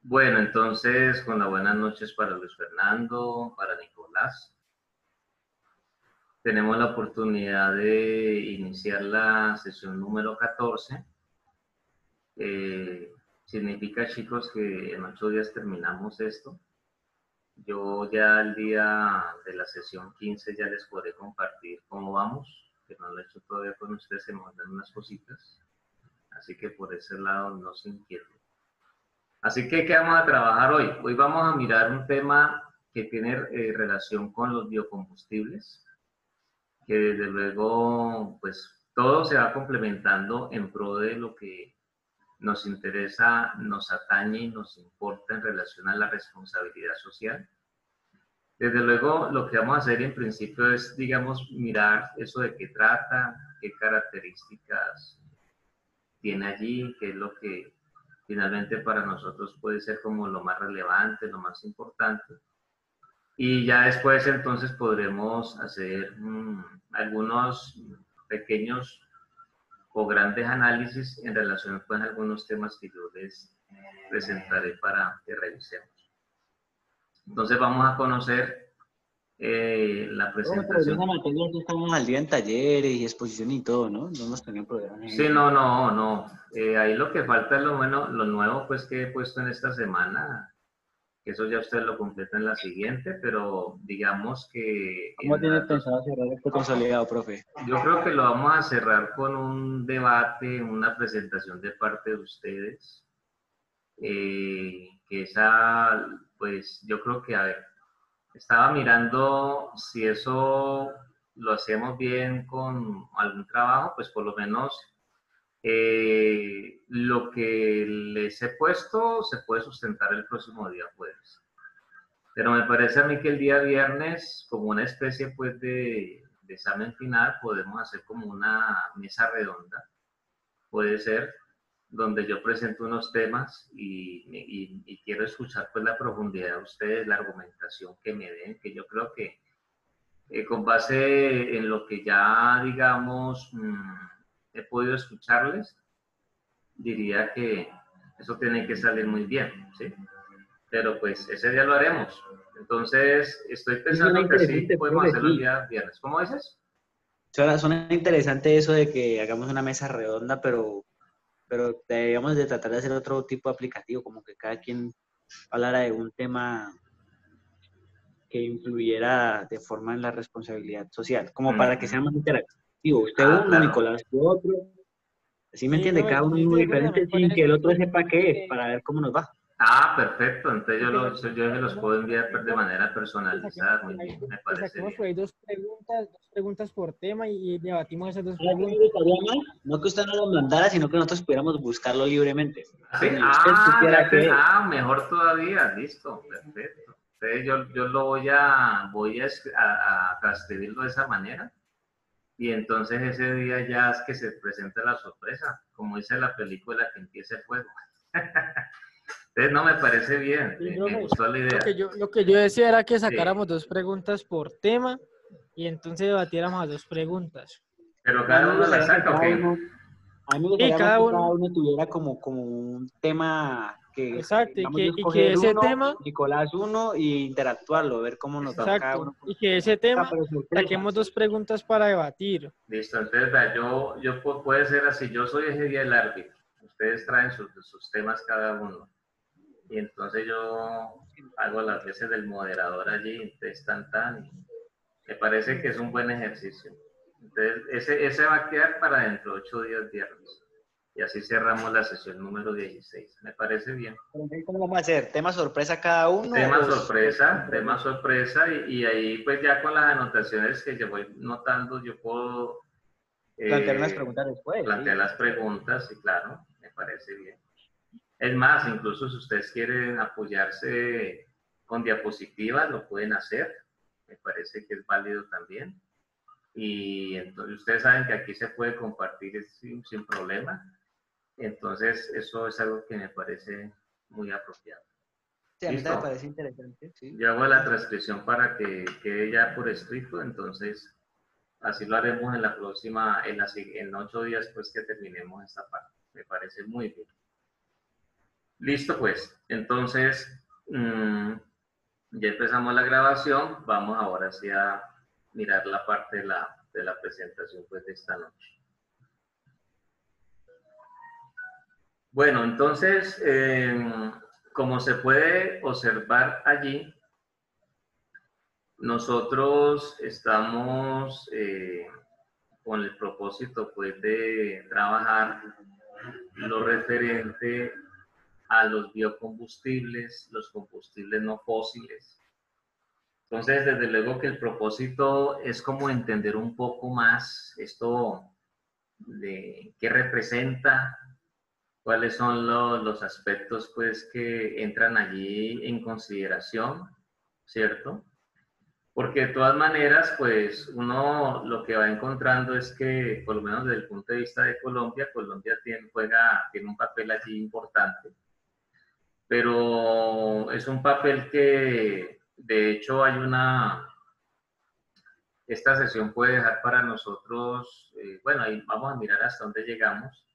Bueno, entonces, con las buenas noches para Luis Fernando, para Nicolás. Tenemos la oportunidad de iniciar la sesión número 14. Significa, chicos, que en 8 días terminamos esto. Yo ya el día de la sesión 15 ya les podré compartir cómo vamos, que no lo he hecho todavía con ustedes, se me mandan unas cositas. Así que por ese lado no se inquieten. Así que, ¿qué vamos a trabajar hoy? Hoy vamos a mirar un tema que tiene relación con los biocombustibles, que desde luego, pues todo se va complementando en pro de lo que nos interesa, nos atañe y nos importa en relación a la responsabilidad social. Desde luego, lo que vamos a hacer en principio es, digamos, mirar eso de qué trata, qué características tiene allí, qué es lo que finalmente para nosotros puede ser como lo más relevante, lo más importante. Y ya después entonces podremos hacer algunos pequeños o grandes análisis en relación con algunos temas que yo les presentaré para que revisemos. Entonces vamos a conocer la Bueno, pero en esa presentación. materia sí estamos al día en talleres y exposición y todo, ¿no? No hemos tenido problemas en Sí, eso. no. Ahí lo que falta es lo bueno, lo nuevo pues que he puesto en esta semana, que eso ya ustedes lo completan en la siguiente, pero digamos que ¿Cómo en tiene las dos, pensado cerrar este consolidado, profe? yo creo que lo vamos a cerrar con un debate, una presentación de parte de ustedes, que esa, pues yo creo que, a ver, estaba mirando si eso lo hacemos bien con algún trabajo, pues por lo menos lo que les he puesto se puede sustentar el próximo día jueves. Pero me parece a mí que el día viernes, como una especie pues de examen final, podemos hacer como una mesa redonda, puede ser, donde yo presento unos temas y quiero escuchar pues la profundidad de ustedes, la argumentación que me den, que yo creo que con base en lo que ya, digamos, he podido escucharles, diría que eso tiene que salir muy bien, ¿sí? Pero pues ese día lo haremos. Entonces, estoy Sí, suena pensando que así interesante, podemos profe, hacerlo el sí. día viernes. ¿Cómo dices? Suena interesante eso de que hagamos una mesa redonda, pero deberíamos de tratar de hacer otro tipo de aplicativo, como que cada quien hablara de un tema que influyera de forma en la responsabilidad social, como para que sea más interactivo. Usted Ah, uno, claro. Nicolás otro, ¿así me Sí, entiende? profe, Cada uno yo uno creo que diferente también sin podría que el ser otro bien, sepa qué es, porque para ver cómo nos va. Ah, perfecto. Entonces y yo se los puedo enviar de manera que saquemos personalizada. Muy por ahí, bien, me que parece saquemos bien. por ahí dos preguntas por tema y debatimos esas dos ¿Sabe qué me preguntas. gustaría más? No que usted nos lo mandara, sino que nosotros pudiéramos buscarlo libremente. ¿Sí? Entonces, ni usted Ah, supiera qué es. mejor todavía. Listo, perfecto. Entonces yo lo voy a transcribirlo de esa manera. Y entonces ese día ya es que se presenta la sorpresa, como dice la película, que empiece el fuego. Entonces no me parece bien, Sí, me profe, gustó la idea. lo que yo decía era que Sí, sacáramos dos preguntas por tema y entonces debatiéramos las dos preguntas. pero Y a mí cada me uno la gustaría que saca, ¿o cada qué? uno, a mí me Y gustaría más cada que cada uno, uno tuviera como un tema que, exacto, digamos, yo y que escoger ese uno, tema, Nicolás uno, y interactuarlo, ver cómo nos va cada exacto, uno con y su que ese pregunta, tema pero sorpresa. saquemos dos preguntas para debatir. Listo, entonces vea, puede ser así, yo soy ese día el árbitro, ustedes traen sus temas cada uno, y entonces yo hago las veces del moderador allí, entonces y me parece que es un buen ejercicio. Entonces, ese va a quedar para dentro de 8 días viernes. Y así cerramos la sesión número 16. Me parece bien. Pero entonces, ¿cómo vamos a hacer? ¿Tema sorpresa cada uno Tema sorpresa, y ahí pues ya con las anotaciones que yo voy notando, yo puedo plantear unas eh, preguntas después? plantear Sí. las preguntas y claro, me parece bien. Es más, incluso si ustedes quieren apoyarse con diapositivas, lo pueden hacer. Me parece que es válido también. Y entonces ustedes saben que aquí se puede compartir sin problema. Entonces eso es algo que me parece muy apropiado. Sí, a mí también me ¿Listo? parece interesante, sí. Yo hago la transcripción para que quede ya por escrito, entonces así lo haremos en la próxima, en 8 días pues que terminemos esta parte. Me parece muy bien. Listo, pues. Entonces, ya empezamos la grabación. Vamos ahora sí a mirar la parte de la presentación pues, de esta noche. Bueno, entonces, como se puede observar allí, nosotros estamos con el propósito pues, de trabajar lo referente a los biocombustibles, los combustibles no fósiles. Entonces, desde luego que el propósito es como entender un poco más esto de qué representa, cuáles son los aspectos pues que entran allí en consideración, ¿cierto? Porque de todas maneras, pues uno lo que va encontrando es que, por lo menos desde el punto de vista de Colombia, Colombia tiene un papel allí importante, pero es un papel que de hecho esta sesión puede dejar para nosotros, bueno, ahí vamos a mirar hasta dónde llegamos,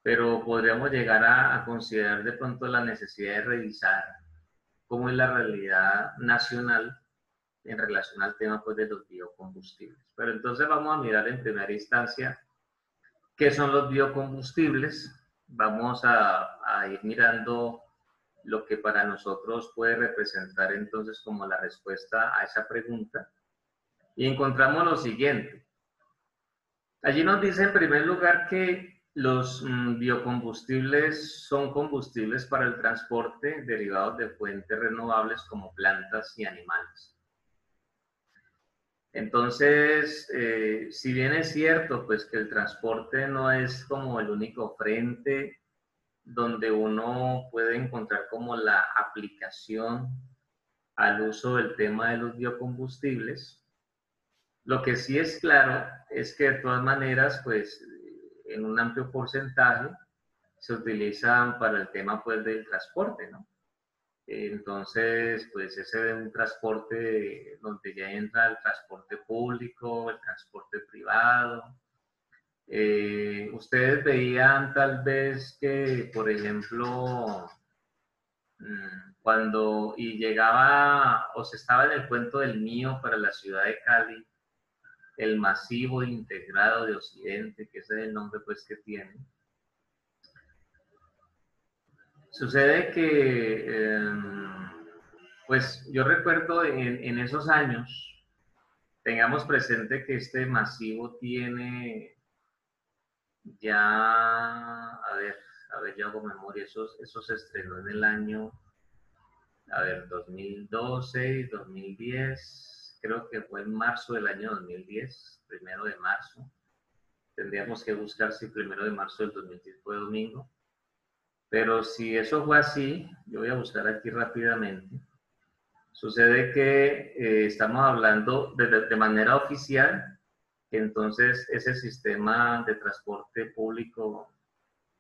pero podríamos llegar a considerar de pronto la necesidad de revisar cómo es la realidad nacional en relación al tema pues, de los biocombustibles. Pero entonces vamos a mirar en primera instancia qué son los biocombustibles. Vamos a ir mirando lo que para nosotros puede representar entonces como la respuesta a esa pregunta. Y encontramos lo siguiente. Allí nos dice en primer lugar que los biocombustibles son combustibles para el transporte derivados de fuentes renovables como plantas y animales. Entonces, si bien es cierto pues que el transporte no es como el único frente donde uno puede encontrar como la aplicación al uso del tema de los biocombustibles, lo que sí es claro es que de todas maneras, pues en un amplio porcentaje se utilizan para el tema pues del transporte, ¿no? Entonces, pues ese es un transporte donde ya entra el transporte público, el transporte privado. Ustedes veían tal vez que, por ejemplo, cuando llegaba o se estaba en el cuento del mío para la ciudad de Cali, el masivo integrado de Occidente, que ese es el nombre pues que tiene. Sucede que, pues yo recuerdo en esos años, tengamos presente que este masivo tiene ya, a ver, yo hago memoria, eso se estrenó en el año, a ver, 2012 y 2010, creo que fue en marzo del año 2010, 1 de marzo. Tendríamos que buscar si 1 de marzo del 2010 fue domingo. Pero si eso fue así, yo voy a buscar aquí rápidamente. Sucede que estamos hablando de manera oficial, que entonces ese sistema de transporte público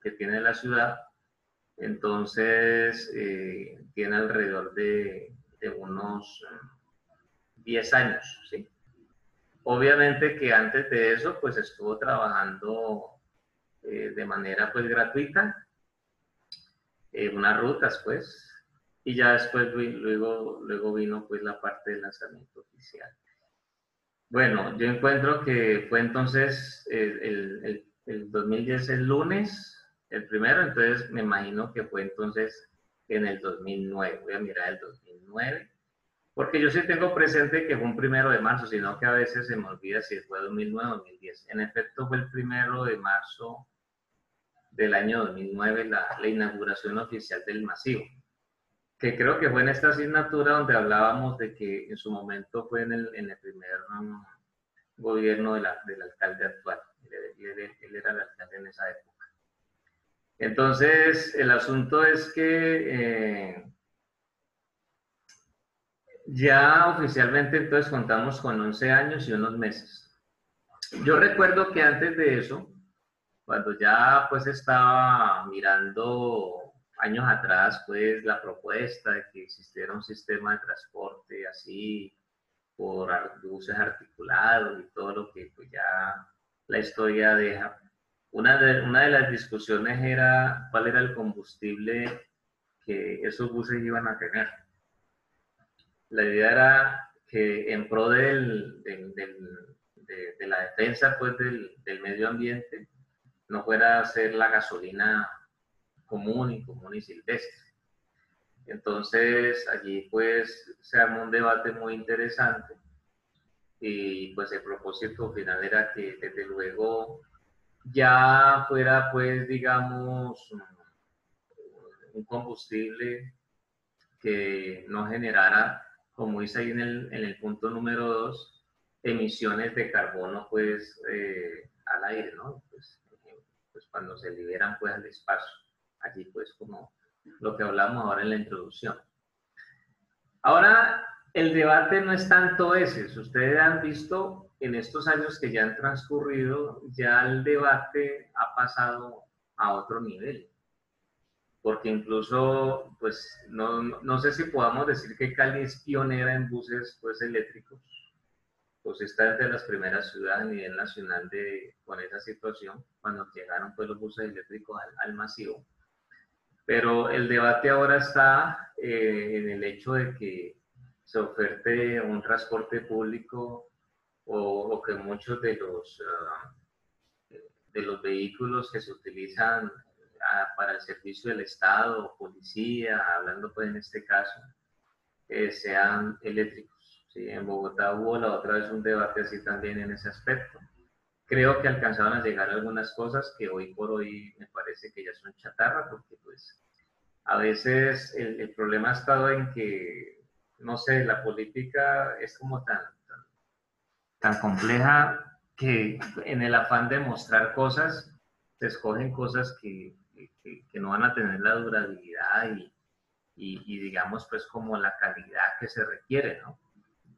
que tiene la ciudad, entonces tiene alrededor de unos 10 años, ¿sí? Obviamente que antes de eso, pues estuvo trabajando de manera pues gratuita, unas rutas pues, y ya después luego vino pues la parte del lanzamiento oficial. Bueno, yo encuentro que fue entonces el 2010 el lunes, el primero, entonces me imagino que fue entonces en el 2009, voy a mirar el 2009, porque yo sí tengo presente que fue un 1 de marzo, sino que a veces se me olvida si fue 2009 o 2010. En efecto fue el 1 de marzo del año 2009 la inauguración oficial del masivo, que creo que fue en esta asignatura donde hablábamos de que en su momento fue en el primer gobierno del alcalde actual. Él era el alcalde en esa época. Entonces, el asunto es que ya oficialmente entonces contamos con 11 años y unos meses. Yo recuerdo que antes de eso, cuando ya pues estaba mirando años atrás pues la propuesta de que existiera un sistema de transporte así por buses articulados y todo lo que pues ya la historia deja. Una de las discusiones era cuál era el combustible que esos buses iban a tener. La idea era que en pro de la defensa pues, del medio ambiente no fuera a ser la gasolina común y silvestre. Entonces allí pues se armó un debate muy interesante y pues el propósito final era que desde luego ya fuera pues digamos un combustible que no generara, como dice ahí en el punto número 2, emisiones de carbono pues al aire, ¿no? Pues cuando se liberan pues al espacio, allí pues como lo que hablamos ahora en la introducción. Ahora, el debate no es tanto ese. Si ustedes han visto en estos años que ya han transcurrido, ya el debate ha pasado a otro nivel. Porque incluso, pues, no sé si podamos decir que Cali es pionera en buses pues, eléctricos. Pues está entre las primeras ciudades a nivel nacional con esa situación, cuando llegaron pues, los buses eléctricos al masivo. Pero el debate ahora está en el hecho de que se oferte un transporte público o que muchos de los vehículos que se utilizan para el servicio del Estado o policía, hablando pues en este caso, sean eléctricos. ¿Sí? En Bogotá hubo la otra vez un debate así también en ese aspecto. Creo que alcanzaron a llegar algunas cosas que hoy por hoy me parece que ya son chatarra, porque pues a veces el problema ha estado en que, no sé, la política es como tan compleja que en el afán de mostrar cosas, se escogen cosas que no van a tener la durabilidad y digamos pues como la calidad que se requiere, ¿no?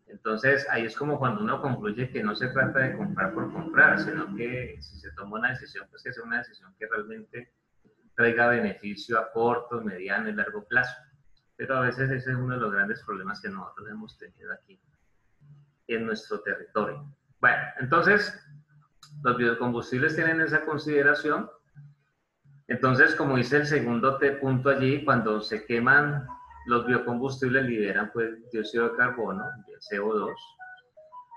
Entonces ahí es como cuando uno concluye que no se trata de comprar por comprar, sino que si se toma una decisión, pues que sea una decisión que realmente traiga beneficio a corto, mediano y largo plazo. Pero a veces ese es uno de los grandes problemas que nosotros hemos tenido aquí en nuestro territorio. Bueno, entonces los biocombustibles tienen esa consideración. Entonces, como dice el segundo punto allí, cuando se queman los biocombustibles liberan pues dióxido de carbono, CO2.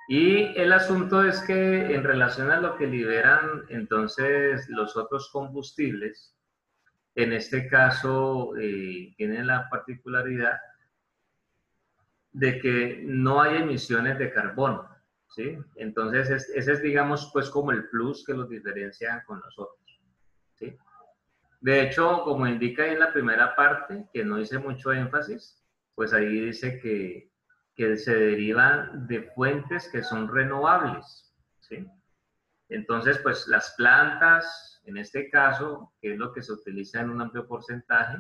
Y el asunto es que en relación a lo que liberan entonces los otros combustibles, en este caso tienen la particularidad de que no hay emisiones de carbono, ¿sí? Entonces ese es digamos pues como el plus que los diferencia con nosotros, ¿sí? De hecho, como indica ahí en la primera parte, que no hice mucho énfasis, pues ahí dice que se derivan de fuentes que son renovables, ¿sí? Entonces, pues las plantas, en este caso, que es lo que se utiliza en un amplio porcentaje,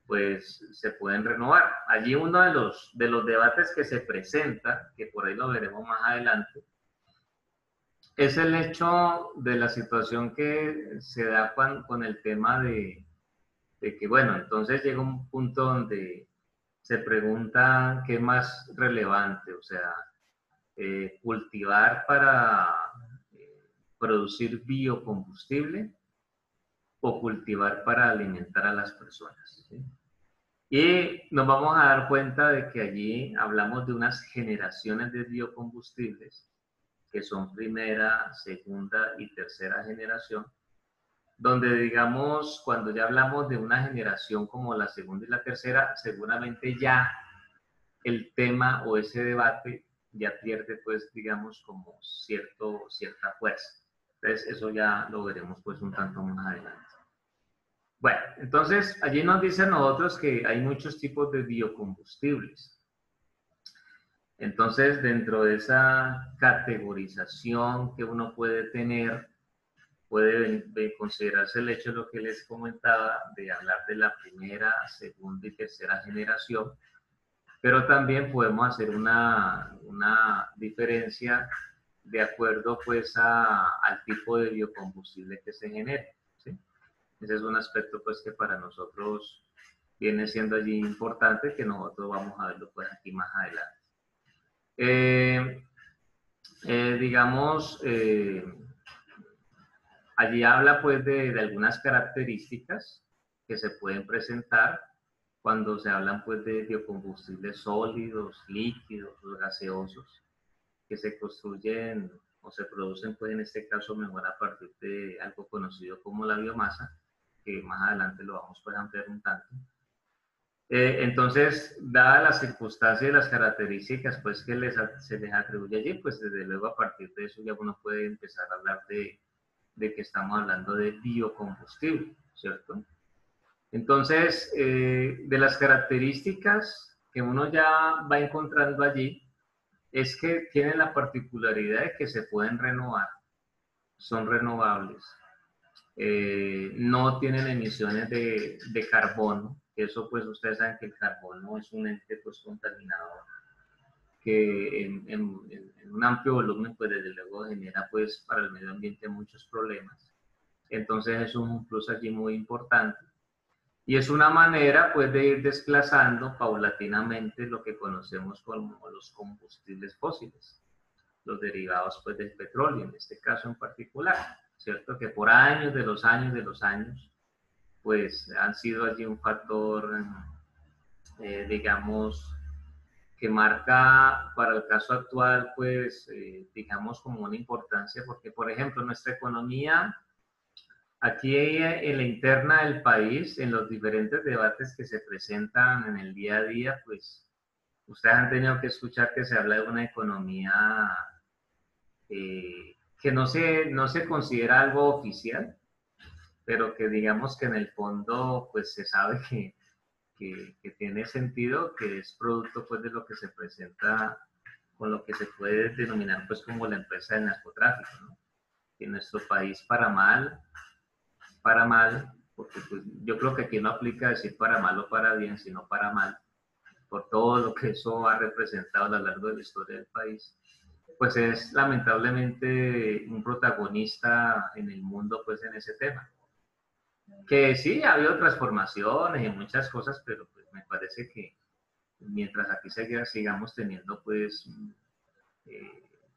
pues se pueden renovar. Allí uno de los debates que se presenta, que por ahí lo veremos más adelante, es el hecho de la situación que se da con el tema de que, bueno, entonces llega un punto donde se pregunta qué es más relevante, o sea, cultivar para producir biocombustible o cultivar para alimentar a las personas, ¿sí? Y nos vamos a dar cuenta de que allí hablamos de unas generaciones de biocombustibles que son primera, segunda y tercera generación, donde digamos, cuando ya hablamos de una generación como la segunda y la tercera, seguramente ya el tema o ese debate ya pierde, pues, digamos, como cierta fuerza. Entonces, eso ya lo veremos, pues, un tanto más adelante. Bueno, entonces, allí nos dicen nosotros que hay muchos tipos de biocombustibles. Entonces, dentro de esa categorización que uno puede tener, puede considerarse el hecho de lo que les comentaba, de hablar de la primera, segunda y tercera generación, pero también podemos hacer una diferencia de acuerdo pues al tipo de biocombustible que se genere, ¿sí? Ese es un aspecto pues que para nosotros viene siendo allí importante, que nosotros vamos a verlo pues aquí más adelante. Digamos, allí habla pues de algunas características que se pueden presentar cuando se hablan pues de biocombustibles sólidos, líquidos, los gaseosos, que se construyen o se producen pues en este caso mejor a partir de algo conocido como la biomasa, que más adelante lo vamos pues a ampliar un tanto. Entonces, dadas las circunstancias y las características pues, que se les atribuye allí, pues desde luego a partir de eso ya uno puede empezar a hablar de que estamos hablando de biocombustible, ¿cierto? Entonces, de las características que uno ya va encontrando allí, es que tienen la particularidad de que se pueden renovar, son renovables, no tienen emisiones de carbono. Eso pues ustedes saben que el carbono es un ente pues contaminador que en un amplio volumen pues desde luego genera pues para el medio ambiente muchos problemas. Entonces es un plus allí muy importante y es una manera pues de ir desplazando paulatinamente lo que conocemos como los combustibles fósiles, los derivados pues del petróleo en este caso en particular, ¿cierto? Que por años de los años pues han sido allí un factor, digamos, que marca para el caso actual, pues, digamos, como una importancia, porque, por ejemplo, nuestra economía, aquí en la interna del país, en los diferentes debates que se presentan en el día a día, pues, ustedes han tenido que escuchar que se habla de una economía que no se considera algo oficial, pero que digamos que en el fondo, pues, se sabe que tiene sentido, que es producto pues de lo que se presenta con lo que se puede denominar pues como la empresa del narcotráfico, ¿no? En nuestro país para mal, porque pues, yo creo que aquí no aplica decir para mal o para bien, sino para mal, por todo lo que eso ha representado a lo largo de la historia del país, pues es lamentablemente un protagonista en el mundo pues en ese tema. Que sí, ha habido transformaciones y muchas cosas, pero pues me parece que mientras aquí sigamos teniendo pues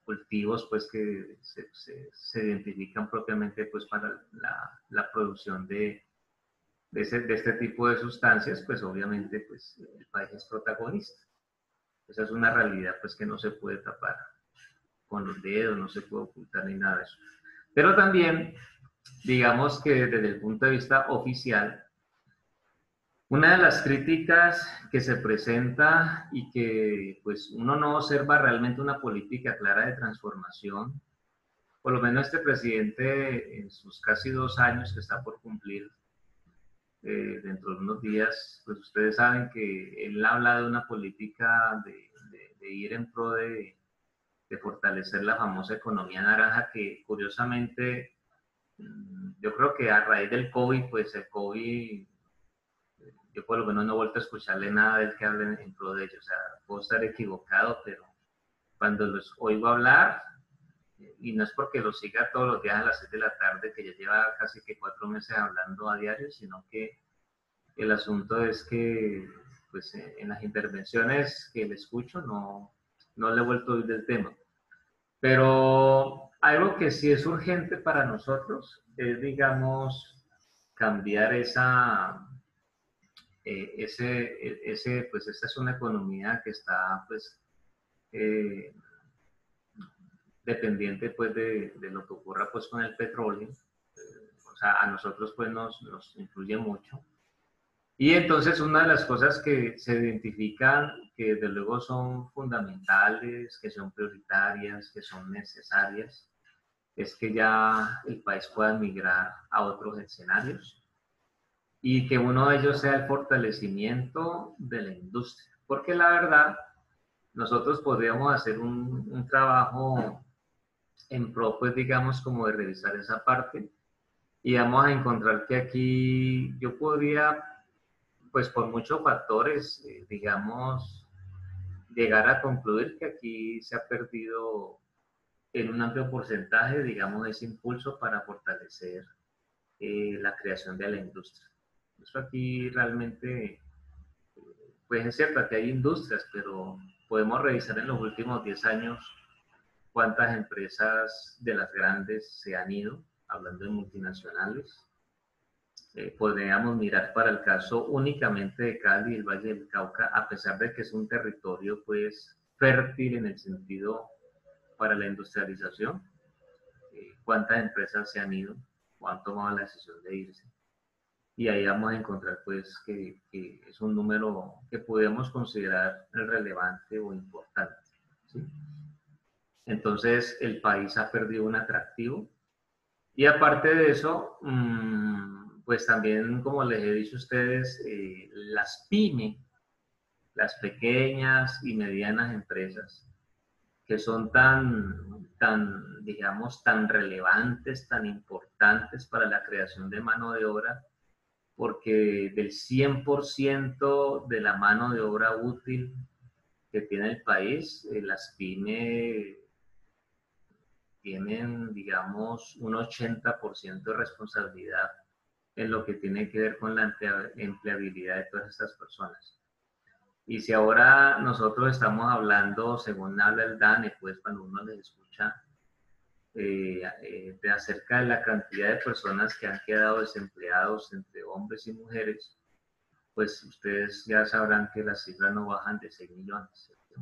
cultivos pues que se identifican propiamente pues para la producción de este tipo de sustancias, pues obviamente pues el país es protagonista. Esa es una realidad pues que no se puede tapar con los dedos, no se puede ocultar ni nada de eso. Pero también, digamos que desde el punto de vista oficial, una de las críticas que se presenta y que pues uno no observa realmente una política clara de transformación, por lo menos este presidente en sus casi 2 años que está por cumplir dentro de unos días, pues ustedes saben que él habla de una política de ir en pro de fortalecer la famosa economía naranja que curiosamente yo creo que a raíz del COVID, pues el COVID yo por lo menos no he vuelto a escucharle nada del que hablen en pro de ellos. O sea, puedo estar equivocado, pero cuando los oigo hablar, y no es porque los siga todos los días a las 6 de la tarde, que ya lleva casi que 4 meses hablando a diario, sino que el asunto es que pues, en las intervenciones que le escucho no le he vuelto a oír del tema. Pero algo que sí es urgente para nosotros es, digamos, cambiar pues esta es una economía que está pues dependiente pues de lo que ocurra pues con el petróleo, o sea, a nosotros pues nos influye mucho. Y entonces una de las cosas que se identifican, que desde luego son fundamentales, que son prioritarias, que son necesarias, es que ya el país pueda migrar a otros escenarios y que uno de ellos sea el fortalecimiento de la industria. Porque la verdad, nosotros podríamos hacer un trabajo en pro, pues digamos, como de revisar esa parte y vamos a encontrar que aquí yo podría, pues por muchos factores, digamos, llegar a concluir que aquí se ha perdido en un amplio porcentaje, digamos, ese impulso para fortalecer la creación de la industria. Eso aquí realmente, pues es cierto que hay industrias, pero podemos revisar en los últimos 10 años cuántas empresas de las grandes se han ido, hablando de multinacionales, podríamos mirar para el caso únicamente de Cali y el Valle del Cauca, a pesar de que es un territorio pues fértil en el sentido para la industrialización, cuántas empresas se han ido o han tomado la decisión de irse. Y ahí vamos a encontrar pues que es un número que podemos considerar relevante o importante, ¿sí? Entonces el país ha perdido un atractivo y aparte de eso, pues también, como les he dicho a ustedes, las pymes, las pequeñas y medianas empresas, que son digamos, tan relevantes, tan importantes para la creación de mano de obra, porque del 100% de la mano de obra útil que tiene el país, las pymes tienen, digamos, un 80% de responsabilidad en lo que tiene que ver con la empleabilidad de todas estas personas. Y si ahora nosotros estamos hablando, según habla el DANE, pues cuando uno les escucha, de acerca de la cantidad de personas que han quedado desempleados entre hombres y mujeres, pues ustedes ya sabrán que las cifras no bajan de 6 millones, ¿cierto?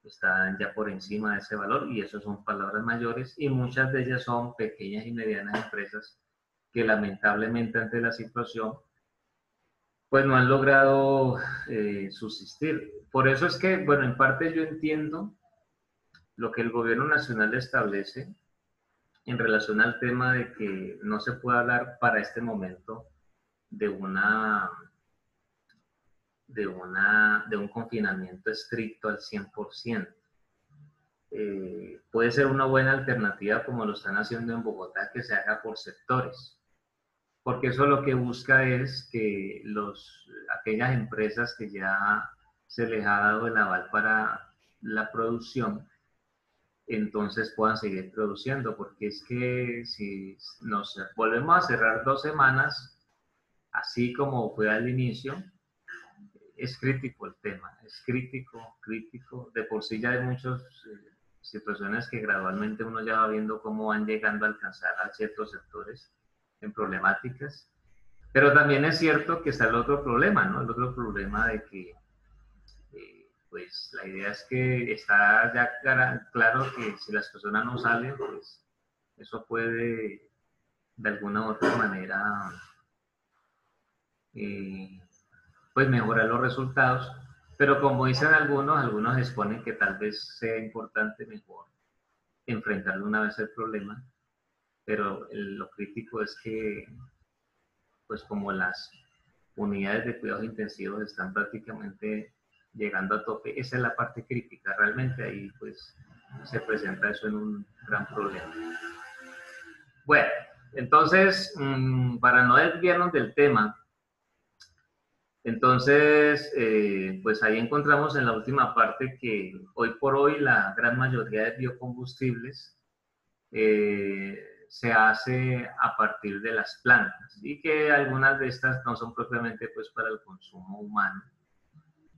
Están ya por encima de ese valor y eso son palabras mayores y muchas de ellas son pequeñas y medianas empresas que lamentablemente ante la situación pues no han logrado subsistir. Por eso es que, bueno, en parte yo entiendo lo que el gobierno nacional establece en relación al tema de que no se puede hablar para este momento de un confinamiento estricto al 100%. Puede ser una buena alternativa como lo están haciendo en Bogotá, que se haga por sectores, porque eso lo que busca es que aquellas empresas que ya se les ha dado el aval para la producción, entonces puedan seguir produciendo, porque es que si nos volvemos a cerrar 2 semanas, así como fue al inicio, es crítico el tema, es crítico. De por sí ya hay muchas situaciones que gradualmente uno ya va viendo cómo van llegando a alcanzar a ciertos sectores en problemáticas. Pero también es cierto que está el otro problema, ¿no? El otro problema de que, pues, la idea es que está ya claro que si las personas no salen, pues, eso puede, de alguna u otra manera, pues, mejorar los resultados. Pero como dicen algunos exponen que tal vez sea importante mejor enfrentarlo una vez el problema, pero lo crítico es que, pues como las unidades de cuidados intensivos están prácticamente llegando a tope, esa es la parte crítica, realmente ahí pues se presenta eso en un gran problema. Bueno, entonces, para no desviarnos del tema, entonces, pues ahí encontramos en la última parte que hoy por hoy la gran mayoría de biocombustibles se hace a partir de las plantas y que algunas de estas no son propiamente pues para el consumo humano.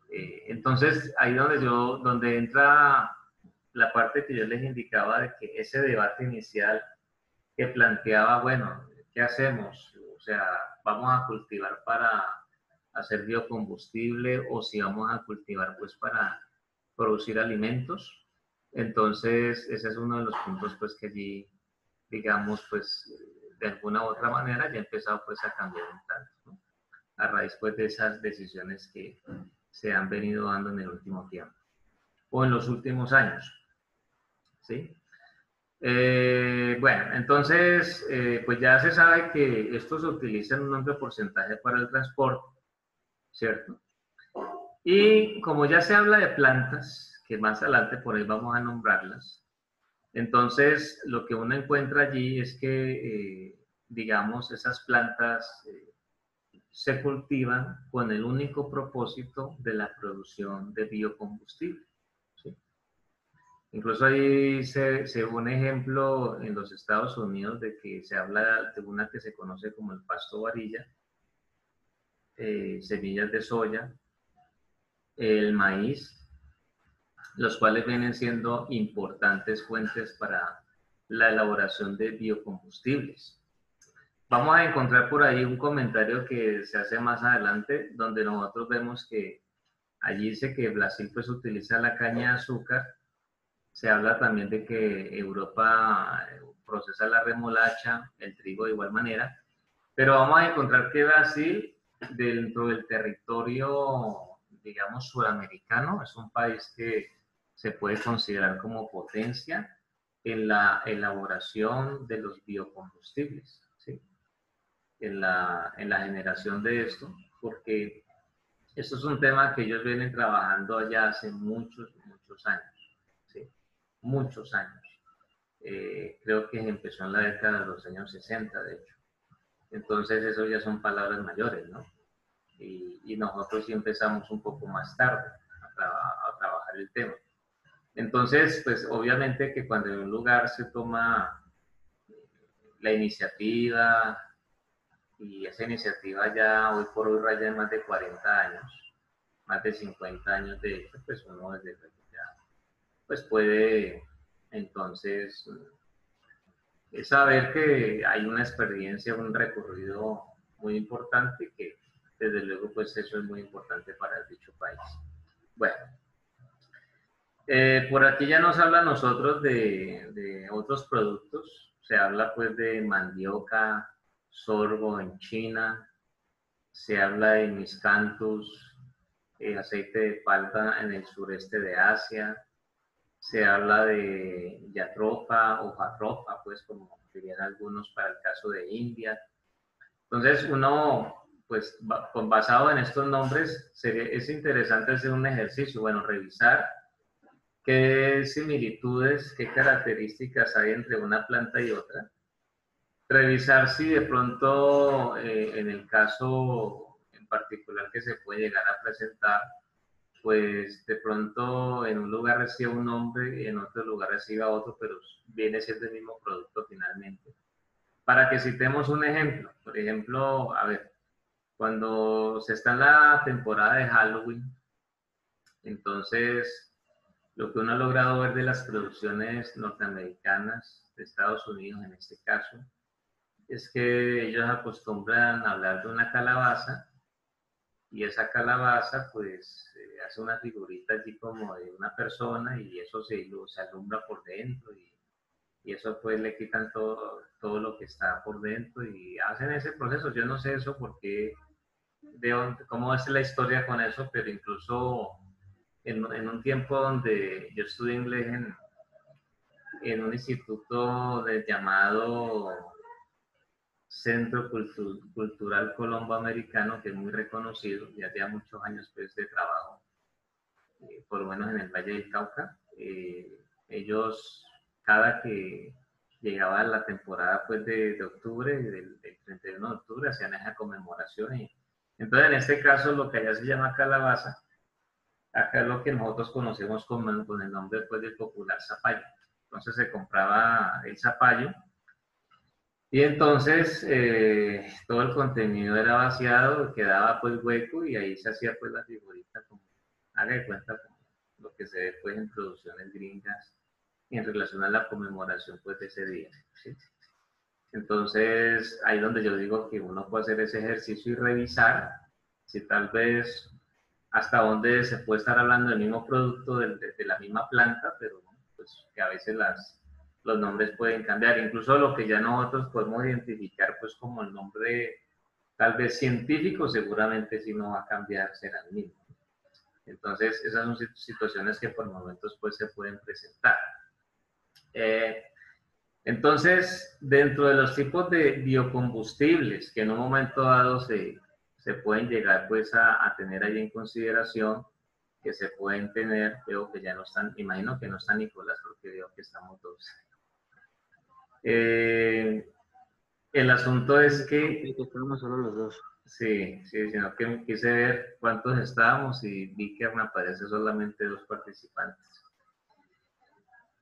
Entonces, ahí donde entra la parte que yo les indicaba de que ese debate inicial que planteaba, bueno, ¿qué hacemos? O sea, ¿vamos a cultivar para hacer biocombustible o si vamos a cultivar pues para producir alimentos? Entonces, ese es uno de los puntos pues que allí, digamos, pues de alguna u otra manera ya ha empezado pues a cambiar un tanto, ¿no? A raíz pues de esas decisiones que se han venido dando en el último tiempo o en los últimos años, ¿sí? Bueno, entonces, pues ya se sabe que esto se utiliza en un amplio porcentaje para el transporte, ¿cierto? Y como ya se habla de plantas, que más adelante por ahí vamos a nombrarlas, entonces lo que uno encuentra allí es que, digamos, esas plantas se cultivan con el único propósito de la producción de biocombustible, ¿sí? Incluso ahí se un ejemplo en los Estados Unidos de que se habla de una que se conoce como el pasto varilla, semillas de soya, el maíz, los cuales vienen siendo importantes fuentes para la elaboración de biocombustibles. vamos a encontrar por ahí un comentario que se hace más adelante, donde nosotros vemos que allí dice que Brasil pues utiliza la caña de azúcar. Se habla también de que Europa procesa la remolacha, el trigo de igual manera, pero vamos a encontrar que Brasil, dentro del territorio, digamos, suramericano, es un país que se puede considerar como potencia en la elaboración de los biocombustibles, ¿sí? En la generación de esto, porque esto es un tema que ellos vienen trabajando allá hace muchos, muchos años, ¿sí? Muchos años. Creo que empezó en la década de los años 60, de hecho. Entonces, eso ya son palabras mayores, ¿no? Y nosotros sí empezamos un poco más tarde a trabajar el tema. Entonces, pues obviamente que cuando en un lugar se toma la iniciativa, y esa iniciativa ya hoy por hoy raya en más de 40 años, más de 50 años de hecho, pues uno desde ya pues puede entonces es saber que hay una experiencia, un recorrido muy importante que desde luego pues eso es muy importante para dicho país. Bueno, por aquí ya nos habla nosotros de otros productos, se habla pues de mandioca, sorgo en China, se habla de miscanthus, aceite de palta en el sureste de Asia, se habla de yatropa o jatropa, pues como dirían algunos para el caso de India. Entonces uno, pues basado en estos nombres, es interesante hacer un ejercicio, bueno, revisar qué similitudes, qué características hay entre una planta y otra, revisar si de pronto en el caso en particular que se puede llegar a presentar, pues de pronto en un lugar recibe un nombre y en otro lugar reciba otro, pero viene siendo el mismo producto finalmente. Para que citemos un ejemplo, por ejemplo, a ver, cuando se está en la temporada de Halloween, entonces lo que uno ha logrado ver de las producciones norteamericanas, de Estados Unidos en este caso, es que ellos acostumbran a hablar de una calabaza y esa calabaza pues hace una figurita allí como de una persona y eso se alumbra por dentro y eso pues le quitan todo lo que está por dentro y hacen ese proceso. Yo no sé eso porque cómo es la historia con eso, pero incluso en un tiempo donde yo estudié inglés en un instituto llamado Centro Cultural Colombo Americano, que es muy reconocido, ya lleva muchos años pues, de trabajo, por lo menos en el Valle del Cauca. Ellos, cada que llegaba la temporada pues, de octubre, del 31 de octubre, hacían esa conmemoración. Entonces, en este caso, lo que allá se llama calabaza, acá es lo que nosotros conocemos con el nombre pues, del popular zapallo. Entonces, se compraba el zapallo. Y entonces todo el contenido era vaciado, quedaba pues hueco y ahí se hacía pues la figurita como, haga de cuenta como lo que se ve pues en producciones gringas en relación a la conmemoración pues de ese día, ¿sí? Entonces ahí donde yo digo que uno puede hacer ese ejercicio y revisar si tal vez hasta dónde se puede estar hablando del mismo producto, de la misma planta, pero pues que a veces los nombres pueden cambiar. Incluso lo que ya nosotros podemos identificar pues como el nombre tal vez científico, seguramente si no va a cambiar será el mismo. Entonces esas son situaciones que por momentos pues se pueden presentar. Entonces, dentro de los tipos de biocombustibles que en un momento dado se pueden llegar pues a tener ahí en consideración, que se pueden tener, veo que ya no están, imagino que no está Nicolás porque veo que estamos dos. El asunto es que... Estamos solo los dos. Sí, sino que quise ver cuántos estábamos y vi que me aparece solamente 2 participantes.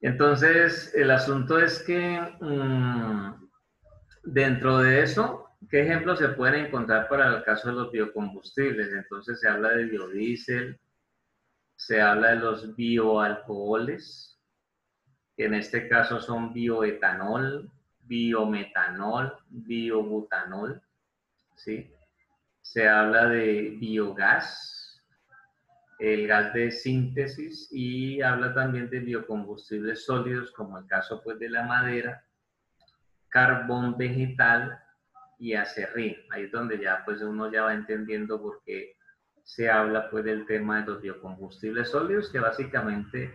Entonces, el asunto es que dentro de eso, ¿qué ejemplos se pueden encontrar para el caso de los biocombustibles? Entonces se habla de biodiesel, se habla de los bioalcoholes, que en este caso son bioetanol, biometanol, biobutanol, ¿sí? Se habla de biogás, el gas de síntesis, y habla también de biocombustibles sólidos, como el caso pues de la madera, carbón vegetal y acerrín. Ahí es donde ya pues uno ya va entendiendo por qué se habla pues del tema de los biocombustibles sólidos, que básicamente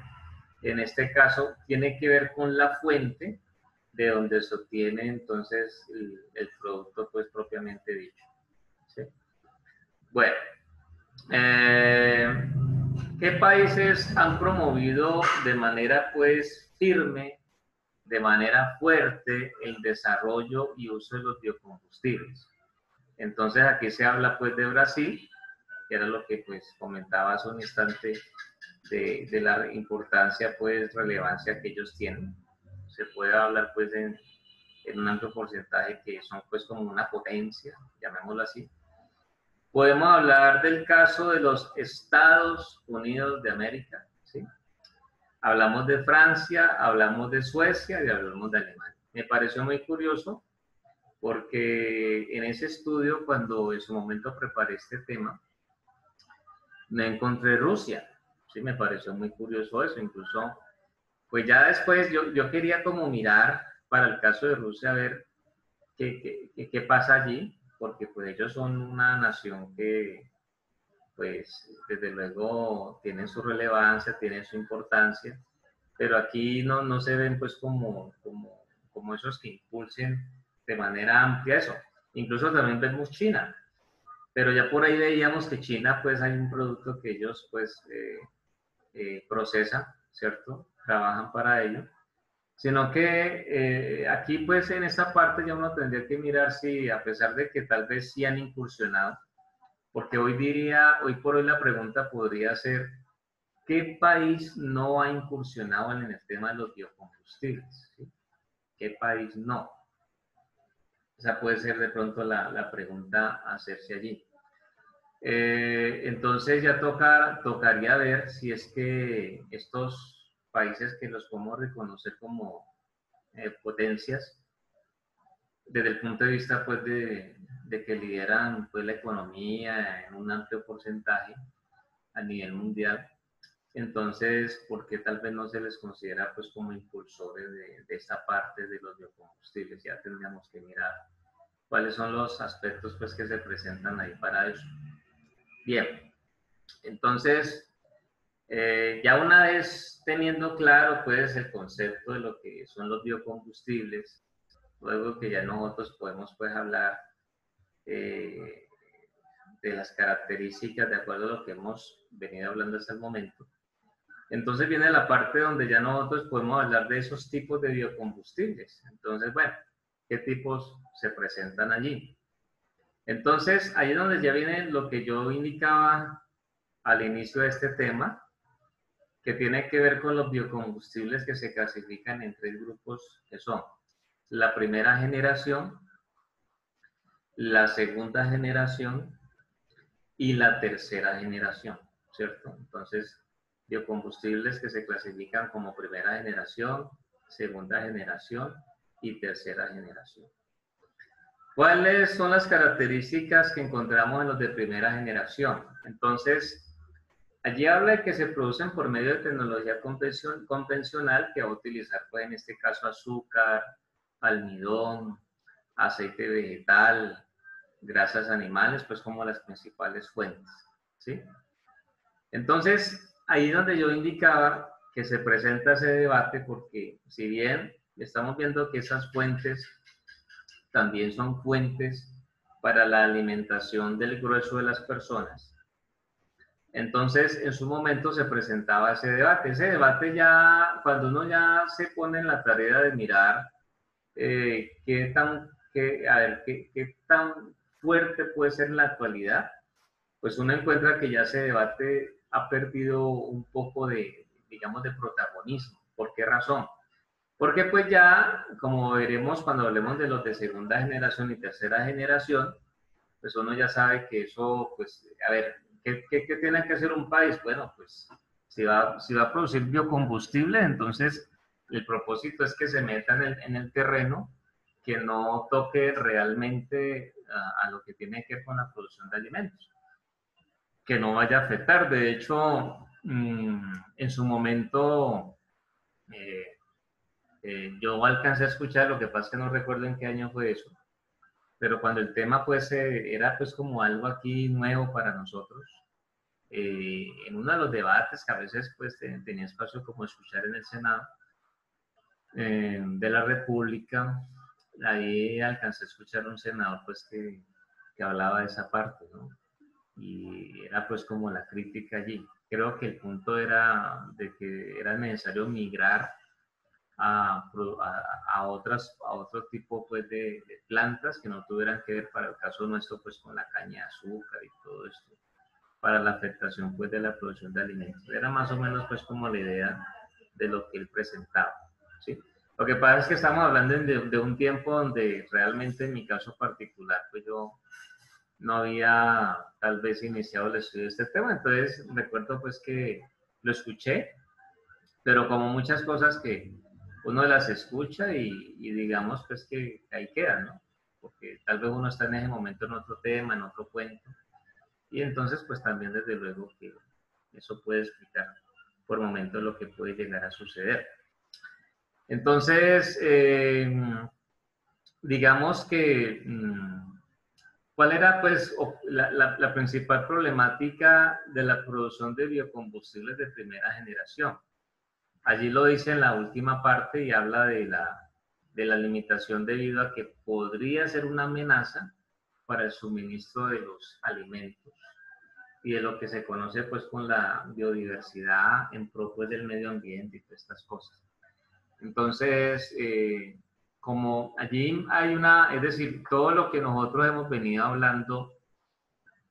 en este caso tiene que ver con la fuente de donde se obtiene entonces el producto pues propiamente dicho, ¿sí? Bueno, ¿qué países han promovido de manera pues firme, de manera fuerte, el desarrollo y uso de los biocombustibles? Entonces aquí se habla pues de Brasil, que era lo que pues comentaba hace un instante de la importancia pues relevancia que ellos tienen. Se puede hablar pues en un amplio porcentaje que son pues como una potencia, llamémoslo así. Podemos hablar del caso de los Estados Unidos de América, ¿sí? Hablamos de Francia, hablamos de Suecia y hablamos de Alemania. Me pareció muy curioso porque en ese estudio, cuando en su momento preparé este tema, me encontré Rusia, ¿sí? Me pareció muy curioso eso, incluso, pues ya después yo quería como mirar para el caso de Rusia, a ver qué pasa allí, porque pues ellos son una nación que, pues, desde luego tienen su relevancia, tienen su importancia, pero aquí no se ven pues como esos que impulsen de manera amplia eso. Incluso también vemos China, pero ya por ahí veíamos que China pues hay un producto que ellos pues procesan, ¿cierto? Trabajan para ello. Sino que aquí pues en esta parte ya uno tendría que mirar si a pesar de que tal vez sí han incursionado, porque hoy por hoy la pregunta podría ser, ¿qué país no ha incursionado en el tema de los biocombustibles? ¿Sí? ¿Qué país no? Esa puede ser de pronto la pregunta a hacerse allí. Entonces ya tocaría ver si es que estos países que los podemos reconocer como potencias, desde el punto de vista pues de que lideran pues la economía en un amplio porcentaje a nivel mundial, entonces, ¿por qué tal vez no se les considera pues como impulsores de esta parte de los biocombustibles? Ya tendríamos que mirar cuáles son los aspectos pues que se presentan ahí para eso. Bien, entonces, ya una vez teniendo claro pues el concepto de lo que son los biocombustibles, luego que ya nosotros podemos pues hablar de las características de acuerdo a lo que hemos venido hablando hasta el momento. Entonces viene la parte donde ya nosotros podemos hablar de esos tipos de biocombustibles. Entonces, bueno, ¿qué tipos se presentan allí? Entonces, ahí es donde ya viene lo que yo indicaba al inicio de este tema, que tiene que ver con los biocombustibles que se clasifican en tres grupos, que son la primera generación, la segunda generación y la tercera generación, ¿cierto? Entonces, biocombustibles que se clasifican como primera generación, segunda generación y tercera generación. ¿Cuáles son las características que encontramos en los de primera generación? Entonces, allí habla de que se producen por medio de tecnología convencional que va a utilizar, pues en este caso, azúcar, almidón, aceite vegetal, grasas animales, pues como las principales fuentes, ¿sí? Entonces, ahí es donde yo indicaba que se presenta ese debate, porque si bien estamos viendo que esas fuentes también son fuentes para la alimentación del grueso de las personas, entonces en su momento se presentaba ese debate. Ese debate ya, cuando uno ya se pone en la tarea de mirar qué tan fuerte puede ser en la actualidad, pues uno encuentra que ya ese debate ha perdido un poco de, digamos, de protagonismo. ¿Por qué razón? Porque pues ya, como veremos cuando hablemos de los de segunda generación y tercera generación, pues uno ya sabe que eso, pues, a ver, ¿qué tiene que hacer un país? Bueno, pues, si va a producir biocombustible, entonces el propósito es que se meta en el terreno que no toque realmente a lo que tiene que ver con la producción de alimentos, que no vaya a afectar. De hecho, en su momento eh, yo alcancé a escuchar, lo que pasa es que no recuerdo en qué año fue eso, pero cuando el tema pues era pues como algo aquí nuevo para nosotros, en uno de los debates que a veces pues tenía espacio como escuchar en el Senado de la República, ahí alcancé a escuchar un senador pues que hablaba de esa parte, ¿no? Y era pues como la crítica allí. Creo que el punto era de que era necesario migrar a otro tipo pues de plantas que no tuvieran que ver para el caso nuestro pues con la caña de azúcar y todo esto, para la afectación pues de la producción de alimentos. Era más o menos pues como la idea de lo que él presentaba, ¿sí? Lo que pasa es que estamos hablando de un tiempo donde realmente en mi caso particular pues yo no había tal vez iniciado el estudio de este tema, entonces recuerdo pues que lo escuché, pero como muchas cosas que uno las escucha y digamos pues que ahí quedan, ¿no? Porque tal vez uno está en ese momento en otro tema, en otro cuento, y entonces pues también desde luego que eso puede explicar por momentos lo que puede llegar a suceder. Entonces, digamos que, ¿cuál era pues la principal problemática de la producción de biocombustibles de primera generación? Allí lo dice en la última parte y habla de la limitación debido a que podría ser una amenaza para el suministro de los alimentos y de lo que se conoce pues con la biodiversidad en pro pues, del medio ambiente y todas estas cosas. Entonces, como allí hay es decir, todo lo que nosotros hemos venido hablando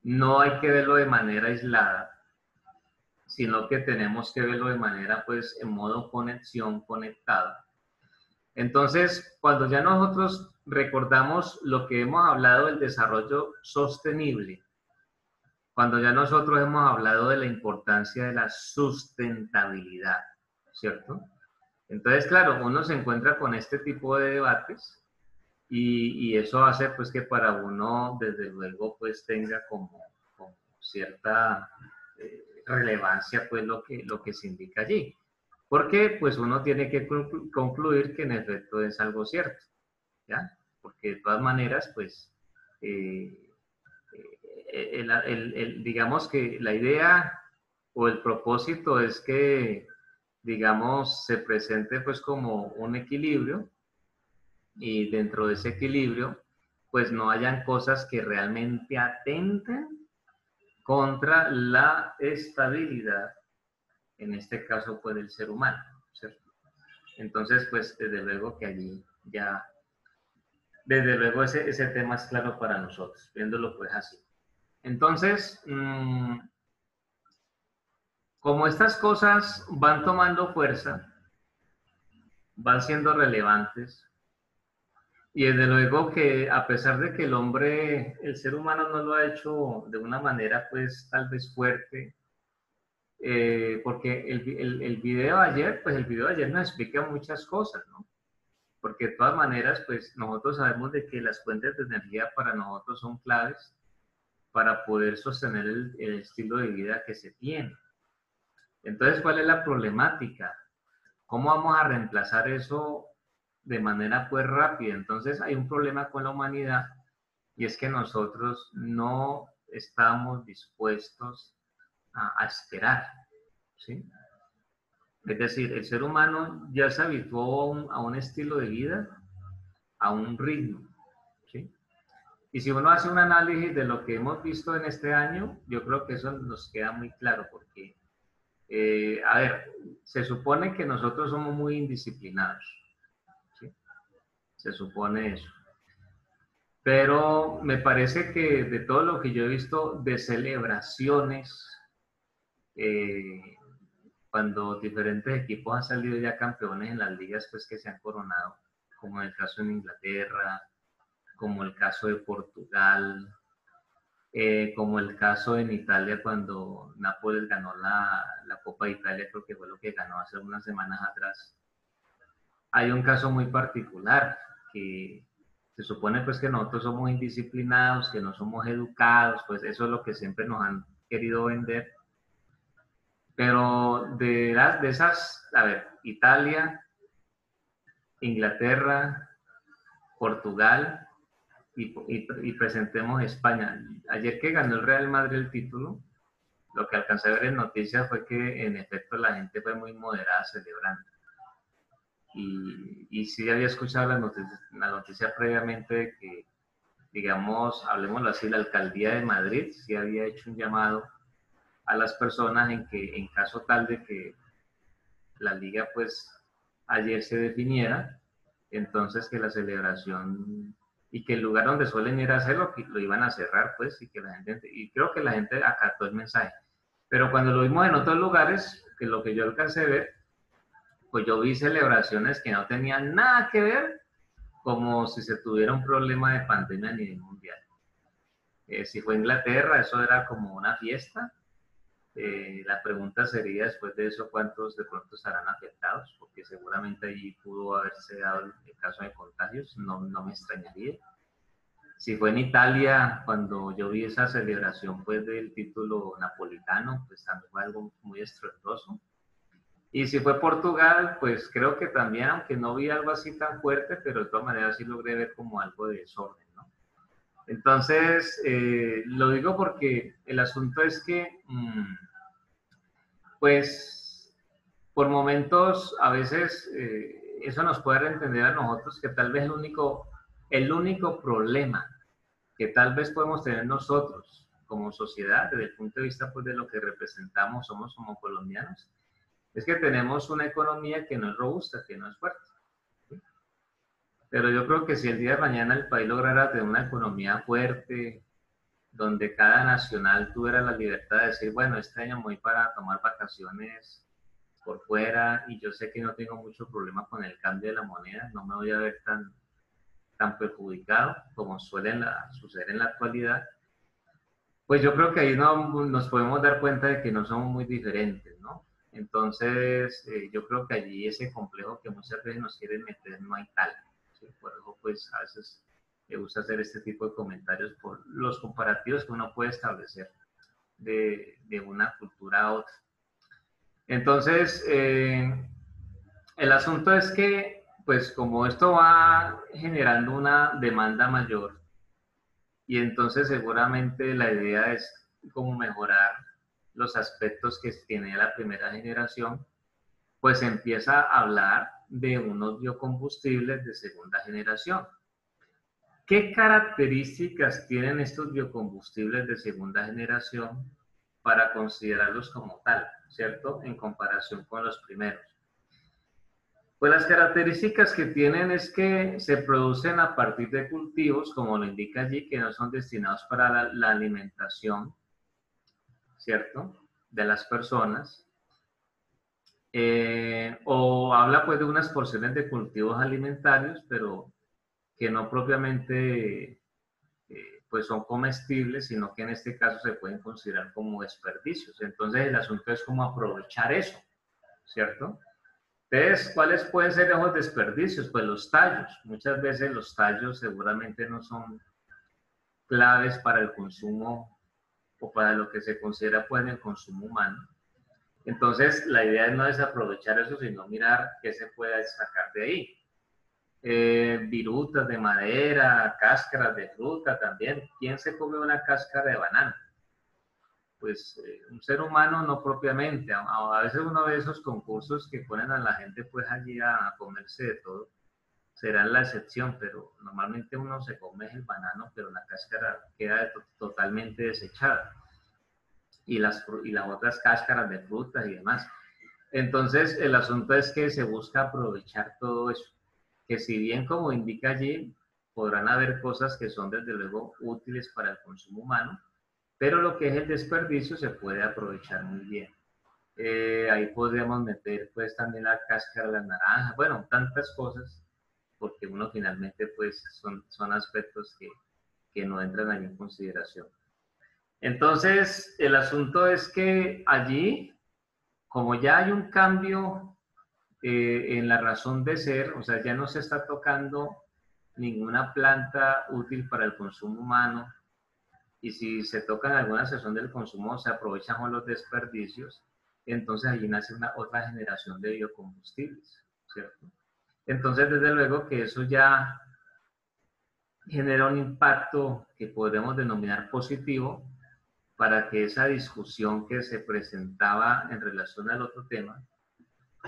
no hay que verlo de manera aislada, sino que tenemos que verlo de manera, pues, en modo conexión, conectado. Entonces, cuando ya nosotros recordamos lo que hemos hablado del desarrollo sostenible, cuando ya nosotros hemos hablado de la importancia de la sustentabilidad, ¿cierto? Entonces, claro, uno se encuentra con este tipo de debates y eso hace pues que para uno, desde luego, pues tenga como cierta relevancia pues lo que se indica allí. Porque pues uno tiene que concluir que en efecto es algo cierto, ¿ya? Porque de todas maneras, pues, digamos que la idea o el propósito es que, digamos, se presente pues como un equilibrio y dentro de ese equilibrio, pues no hayan cosas que realmente atenten contra la estabilidad, en este caso, pues del ser humano, ¿cierto? Entonces, pues desde luego que allí ya, desde luego ese tema es claro para nosotros, viéndolo pues así. Entonces, como estas cosas van tomando fuerza, van siendo relevantes, y desde luego que a pesar de que el hombre, el ser humano no lo ha hecho de una manera pues tal vez fuerte, porque el video de ayer, pues el video de ayer nos explica muchas cosas, ¿no? Porque de todas maneras, pues nosotros sabemos de que las fuentes de energía para nosotros son claves para poder sostener el estilo de vida que se tiene. Entonces, ¿cuál es la problemática? ¿Cómo vamos a reemplazar eso de manera pues rápida? Entonces hay un problema con la humanidad y es que nosotros no estamos dispuestos a esperar, ¿sí? Es decir, el ser humano ya se habituó a un estilo de vida, a un ritmo, ¿sí? Y si uno hace un análisis de lo que hemos visto en este año, yo creo que eso nos queda muy claro porque, a ver, se supone que nosotros somos muy indisciplinados, ¿sí? Se supone eso. Pero me parece que de todo lo que yo he visto de celebraciones, eh, cuando diferentes equipos han salido ya campeones en las ligas pues que se han coronado, como el caso en Inglaterra, como el caso de Portugal, como el caso en Italia cuando Nápoles ganó la Copa de Italia, creo que fue lo que ganó hace unas semanas atrás. Hay un caso muy particular que se supone pues que nosotros somos indisciplinados, que no somos educados, pues eso es lo que siempre nos han querido vender. Pero de esas, a ver, Italia, Inglaterra, Portugal y presentemos España. Ayer que ganó el Real Madrid el título, lo que alcancé a ver en noticias fue que en efecto la gente fue muy moderada celebrando. Y sí había escuchado la noticia previamente de que, digamos, hablemoslo así, la alcaldía de Madrid sí había hecho un llamado a las personas en que en caso tal de que la liga pues ayer se definiera, entonces que la celebración y que el lugar donde suelen ir a hacerlo lo iban a cerrar pues y que la gente, y creo que la gente acató el mensaje. Pero cuando lo vimos en otros lugares, que lo que yo alcancé a ver, pues yo vi celebraciones que no tenían nada que ver, como si se tuviera un problema de pandemia a nivel mundial. Si fue Inglaterra, eso era como una fiesta. La pregunta sería después de eso, ¿cuántos de pronto estarán afectados? Porque seguramente allí pudo haberse dado el caso de contagios, no me extrañaría. Si fue en Italia, cuando yo vi esa celebración pues del título napolitano, pues también fue algo muy estruendoso. Y si fue Portugal, pues creo que también, aunque no vi algo así tan fuerte, pero de todas maneras sí logré ver como algo de desorden, ¿no? Entonces, lo digo porque el asunto es que, pues, por momentos, a veces eso nos puede entender a nosotros que tal vez el único problema que tal vez podemos tener nosotros como sociedad, desde el punto de vista pues, de lo que representamos, somos como colombianos, es que tenemos una economía que no es robusta, que no es fuerte. ¿Sí? Pero yo creo que si el día de mañana el país lograra tener una economía fuerte, donde cada nacional tuviera la libertad de decir, bueno, este año me voy para tomar vacaciones por fuera y yo sé que no tengo mucho problema con el cambio de la moneda, no me voy a ver tan perjudicado como suele suceder en la actualidad, pues yo creo que ahí nos podemos dar cuenta de que no somos muy diferentes, ¿no? Entonces, yo creo que allí ese complejo que muchas veces nos quieren meter no hay tal. ¿Sí? Por eso, pues, a veces me gusta hacer este tipo de comentarios por los comparativos que uno puede establecer de una cultura a otra. Entonces, el asunto es que, pues, como esto va generando una demanda mayor, y entonces seguramente la idea es cómo mejorar los aspectos que tiene la primera generación, pues empieza a hablar de unos biocombustibles de segunda generación. ¿Qué características tienen estos biocombustibles de segunda generación para considerarlos como tal, ¿cierto? En comparación con los primeros. Pues las características que tienen es que se producen a partir de cultivos, como lo indica allí, que no son destinados para la alimentación, ¿cierto? De las personas. O habla pues de unas porciones de cultivos alimentarios, pero que no propiamente pues son comestibles, sino que en este caso se pueden considerar como desperdicios. Entonces el asunto es cómo aprovechar eso, ¿cierto? Entonces, ¿cuáles pueden ser esos desperdicios? Pues los tallos. Muchas veces los tallos seguramente no son claves para el consumo o para lo que se considera pues el consumo humano. Entonces, la idea no es aprovechar eso, sino mirar qué se puede sacar de ahí. Virutas de madera, cáscaras de fruta también. ¿Quién se come una cáscara de banana? Pues un ser humano no propiamente. A veces uno ve esos concursos que ponen a la gente pues allí a comerse de todo. Serán la excepción, pero normalmente uno se come el banano, pero la cáscara queda totalmente desechada. Y las otras cáscaras de frutas y demás. Entonces, el asunto es que se busca aprovechar todo eso. Que si bien, como indica allí, podrán haber cosas que son desde luego útiles para el consumo humano, pero lo que es el desperdicio se puede aprovechar muy bien. Ahí podríamos meter pues también la cáscara de la naranja, bueno, tantas cosas, porque uno finalmente pues son aspectos que no entran ahí en consideración. Entonces, el asunto es que allí, como ya hay un cambio en la razón de ser, o sea, ya no se está tocando ninguna planta útil para el consumo humano, y si se toca en alguna sección del consumo, se aprovechan los desperdicios, entonces allí nace otra generación de biocombustibles, ¿cierto? Entonces, desde luego que eso ya genera un impacto que podemos denominar positivo para que esa discusión que se presentaba en relación al otro tema,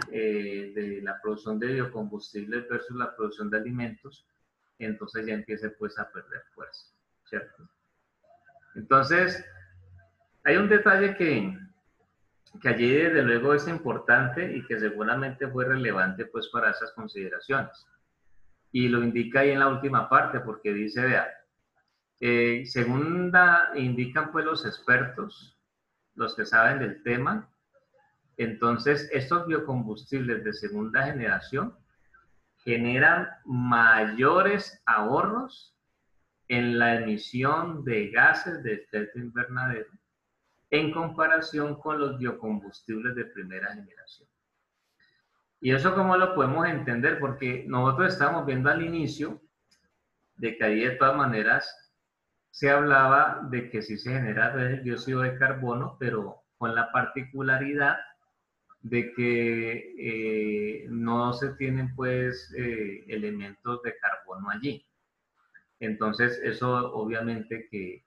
de la producción de biocombustibles versus la producción de alimentos, entonces ya empiece pues a perder fuerza, ¿cierto? Entonces, hay un detalle que allí desde luego es importante y que seguramente fue relevante pues para esas consideraciones. Y lo indica ahí en la última parte, porque dice, vea, según indican pues los expertos, los que saben del tema, entonces estos biocombustibles de segunda generación generan mayores ahorros en la emisión de gases de efecto invernadero en comparación con los biocombustibles de primera generación. ¿Y eso cómo lo podemos entender? Porque nosotros estábamos viendo al inicio de que ahí de todas maneras se hablaba de que sí se genera el dióxido de carbono, pero con la particularidad de que no se tienen pues elementos de carbono allí. Entonces eso obviamente que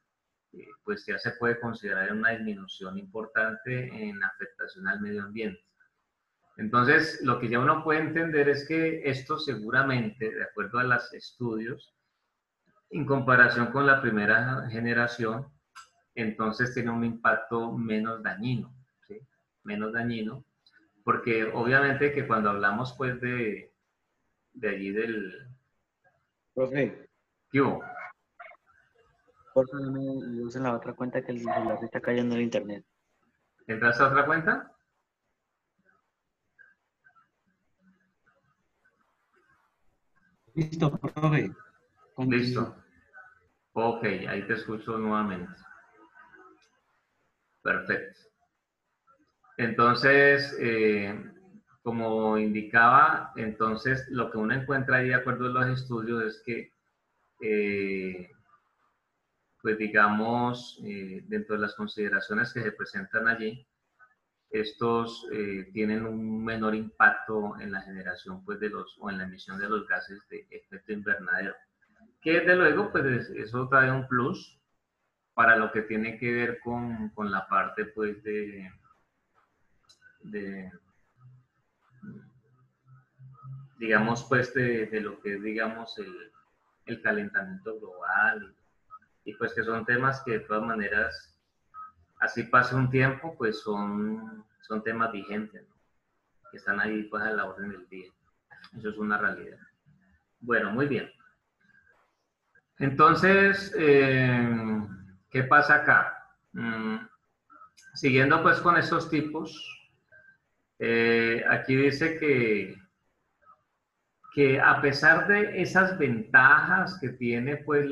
pues ya se puede considerar una disminución importante en afectación al medio ambiente. Entonces, lo que ya uno puede entender es que esto seguramente, de acuerdo a los estudios, en comparación con la primera generación, entonces tiene un impacto menos dañino, ¿sí? Menos dañino, porque obviamente que cuando hablamos pues de allí del... Profe, ¿Qué hubo? por favor, no me usen la otra cuenta que el celular se está cayendo el internet. ¿Entraste a otra cuenta? Listo, profe. Listo. Ok, ahí te escucho nuevamente. Perfecto. Entonces, como indicaba, entonces lo que uno encuentra ahí de acuerdo a los estudios es que, pues digamos, dentro de las consideraciones que se presentan allí, estos tienen un menor impacto en la generación pues, o en la emisión de los gases de efecto invernadero. Que desde luego, pues eso trae un plus para lo que tiene que ver con la parte pues de digamos, pues de lo que es, digamos, el calentamiento global y pues que son temas que de todas maneras, así pase un tiempo, pues son temas vigentes, ¿no? Que están ahí pues a la orden del día. Eso es una realidad. Bueno, muy bien. Entonces, ¿qué pasa acá? Siguiendo pues con estos tipos, aquí dice que a pesar de esas ventajas que tiene pues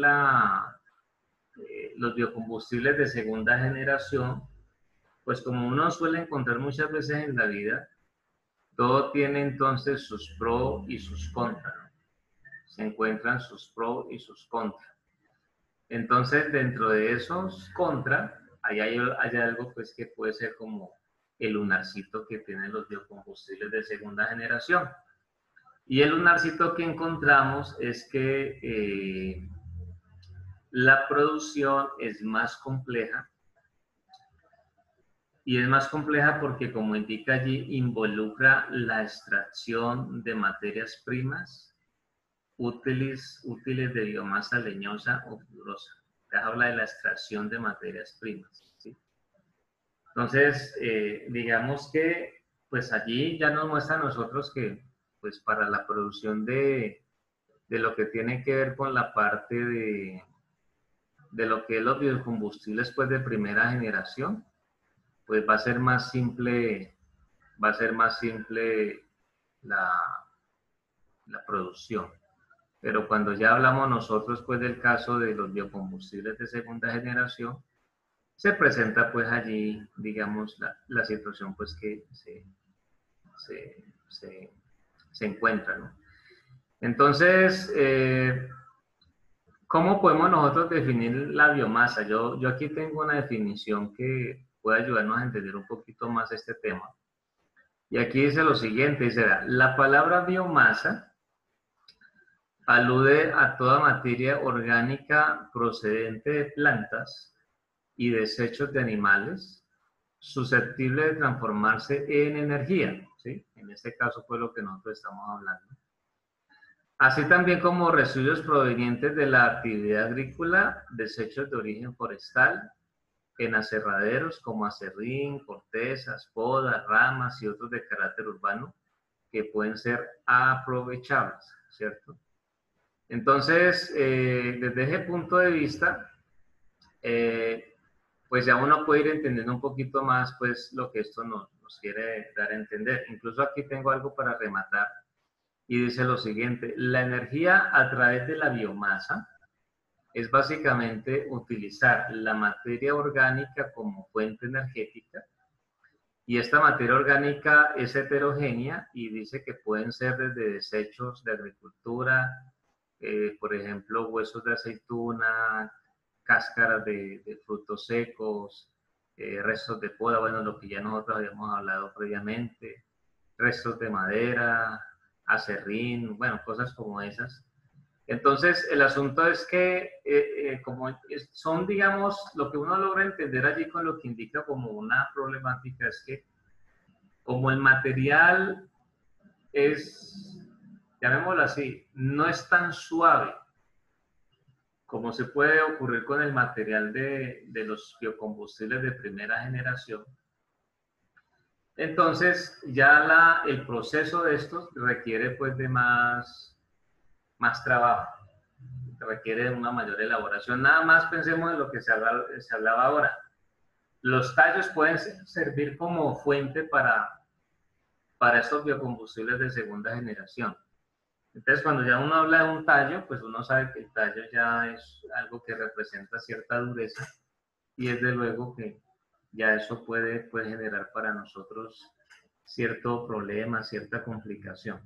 los biocombustibles de segunda generación, pues como uno suele encontrar muchas veces en la vida, todo tiene entonces sus pros y sus contras, ¿no? Se encuentran sus pros y sus contras. Entonces, dentro de esos contras, hay algo pues que puede ser como el lunarcito que tienen los biocombustibles de segunda generación. Y el lunarcito que encontramos es que la producción es más compleja, y es más compleja porque, como indica allí, involucra la extracción de materias primas útiles de biomasa leñosa o fibrosa. Ya habla de la extracción de materias primas, ¿sí? Entonces, digamos que pues allí ya nos muestra a nosotros que pues para la producción de lo que tiene que ver con la parte de lo que es los biocombustibles pues de primera generación, pues va a ser más simple la producción. Pero cuando ya hablamos nosotros pues del caso de los biocombustibles de segunda generación, se presenta pues allí, digamos, la situación pues que se encuentra, ¿no? Entonces, ¿Cómo podemos nosotros definir la biomasa? Yo aquí tengo una definición que puede ayudarnos a entender un poquito más este tema. Y aquí dice lo siguiente, dice, la palabra biomasa alude a toda materia orgánica procedente de plantas y desechos de animales, susceptible de transformarse en energía, ¿sí? En este caso fue lo que nosotros estamos hablando. Así también como residuos provenientes de la actividad agrícola, desechos de origen forestal, en aserraderos como aserrín, cortezas, podas, ramas y otros de carácter urbano que pueden ser aprovechables, ¿cierto? Entonces, desde ese punto de vista, pues ya uno puede ir entendiendo un poquito más pues lo que esto nos quiere dar a entender. Incluso aquí tengo algo para rematar y dice lo siguiente: la energía a través de la biomasa es básicamente utilizar la materia orgánica como fuente energética, y esta materia orgánica es heterogénea y dice que pueden ser desde desechos de agricultura, por ejemplo, huesos de aceituna, cáscaras de frutos secos, restos de poda, bueno, lo que ya nosotros habíamos hablado previamente, restos de madera, aserrín, bueno, cosas como esas. Entonces, el asunto es que son, digamos, lo que uno logra entender allí con lo que indica como una problemática es que como el material es, llamémoslo así, no es tan suave como se puede ocurrir con el material de los biocombustibles de primera generación, entonces ya el proceso de estos requiere pues de más trabajo, requiere de una mayor elaboración. Nada más pensemos en lo que se hablaba ahora. Los tallos pueden servir como fuente para estos biocombustibles de segunda generación. Entonces, cuando ya uno habla de un tallo, pues uno sabe que el tallo ya es algo que representa cierta dureza y desde luego que ya eso puede generar para nosotros cierto problema, cierta complicación.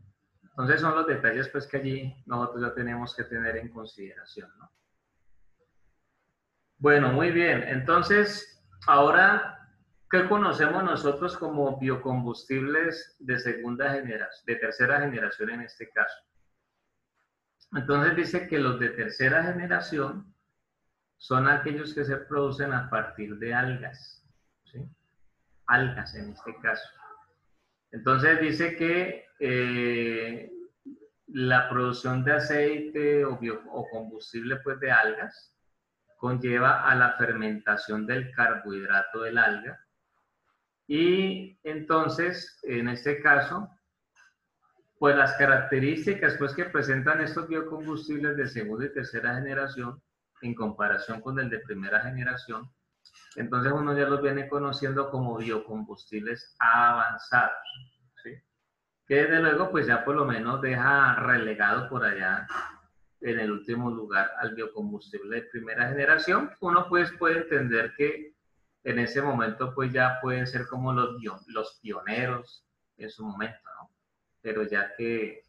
Entonces son los detalles pues que allí nosotros ya tenemos que tener en consideración, ¿no? Bueno, muy bien. Entonces, ahora, ¿qué conocemos nosotros como biocombustibles de segunda generación, de tercera generación en este caso? Entonces dice que los de tercera generación son aquellos que se producen a partir de algas, ¿sí? Algas en este caso. Entonces dice que la producción de aceite o combustible pues de algas conlleva a la fermentación del carbohidrato del alga, y entonces en este caso pues las características pues que presentan estos biocombustibles de segunda y tercera generación en comparación con el de primera generación, entonces uno ya los viene conociendo como biocombustibles avanzados, ¿sí? Que desde luego pues ya por lo menos deja relegado por allá en el último lugar al biocombustible de primera generación. Uno pues puede entender que en ese momento pues ya pueden ser como los pioneros en su momento, ¿no? Pero ya que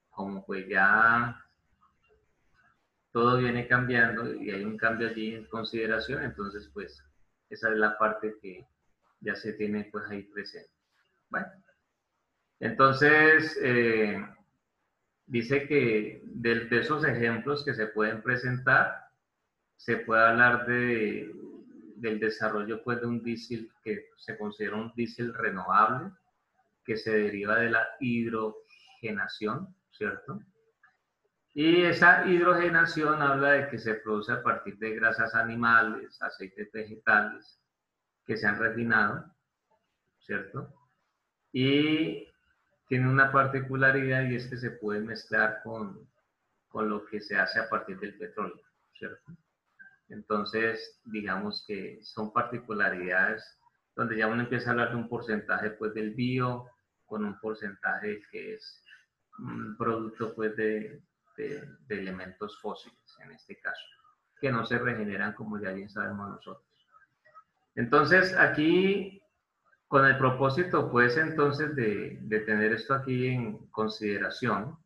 como pues ya todo viene cambiando y hay un cambio allí en consideración, entonces pues esa es la parte que ya se tiene pues ahí presente. Bueno, entonces dice que de esos ejemplos que se pueden presentar, se puede hablar del desarrollo pues de un diésel que se considera un diésel renovable, que se deriva de la hidrogenación, ¿cierto? Y esa hidrogenación habla de que se produce a partir de grasas animales, aceites vegetales que se han refinado, ¿cierto? Y tiene una particularidad, y es que se puede mezclar con lo que se hace a partir del petróleo, ¿cierto? Entonces, digamos que son particularidades donde ya uno empieza a hablar de un porcentaje pues del bio, con un porcentaje que es un producto pues de elementos fósiles en este caso, que no se regeneran como ya bien sabemos nosotros. Entonces aquí, con el propósito pues entonces de tener esto aquí en consideración,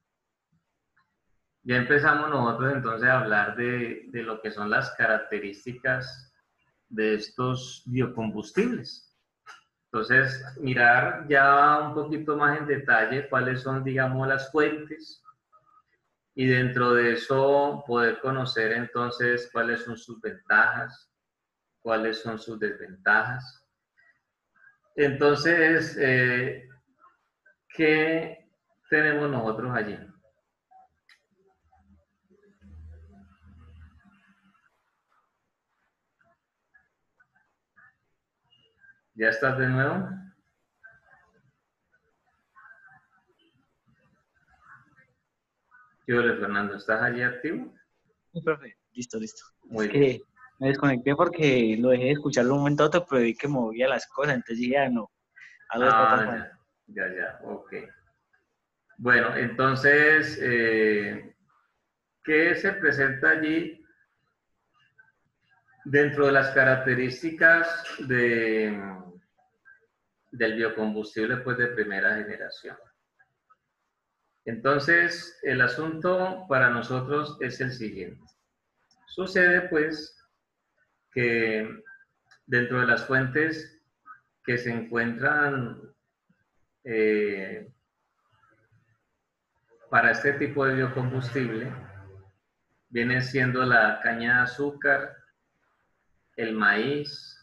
Ya empezamos nosotros entonces a hablar de lo que son las características de estos biocombustibles. Entonces, mirar ya un poquito más en detalle cuáles son, digamos, las fuentes y dentro de eso poder conocer entonces cuáles son sus ventajas, cuáles son sus desventajas. Entonces, ¿qué tenemos nosotros allí? ¿Ya estás de nuevo? ¿Qué hola, Fernando? ¿Estás allí activo? Sí, profe. Listo, listo. Es Muy bien. que me desconecté porque lo dejé de escuchar de un momento a otro, pero vi que movía las cosas, entonces dije, ah, no, algo está pasando. Ya, ok. Bueno, entonces, ¿qué se presenta allí dentro de las características del biocombustible pues, de primera generación? Entonces, el asunto para nosotros es el siguiente. Sucede pues que dentro de las fuentes que se encuentran para este tipo de biocombustible, viene siendo la caña de azúcar, el maíz,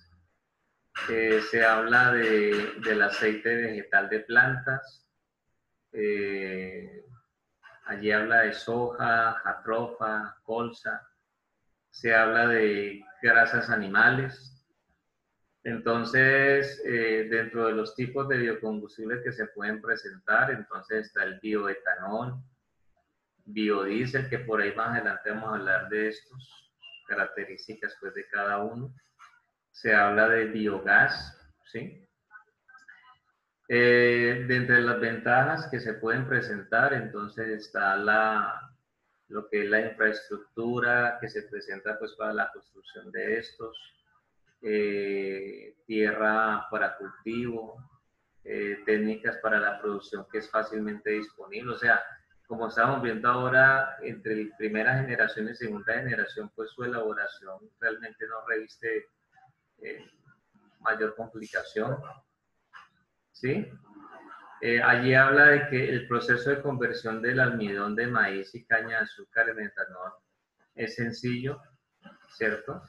se habla del aceite vegetal de plantas, eh, allí habla de soja, jatropha, colza, se habla de grasas animales. Entonces, dentro de los tipos de biocombustibles que se pueden presentar, entonces está el bioetanol, biodiesel, que por ahí más adelante vamos a hablar de estas características pues, de cada uno. Se habla de biogás, ¿sí? De entre las ventajas que se pueden presentar, entonces está lo que es la infraestructura que se presenta pues para la construcción de estos, tierra para cultivo, técnicas para la producción que es fácilmente disponible, o sea, como estamos viendo ahora, entre primera generación y segunda generación, pues su elaboración realmente no reviste mayor complicación, ¿sí? Allí habla de que el proceso de conversión del almidón de maíz y caña de azúcar en etanol es sencillo, ¿cierto?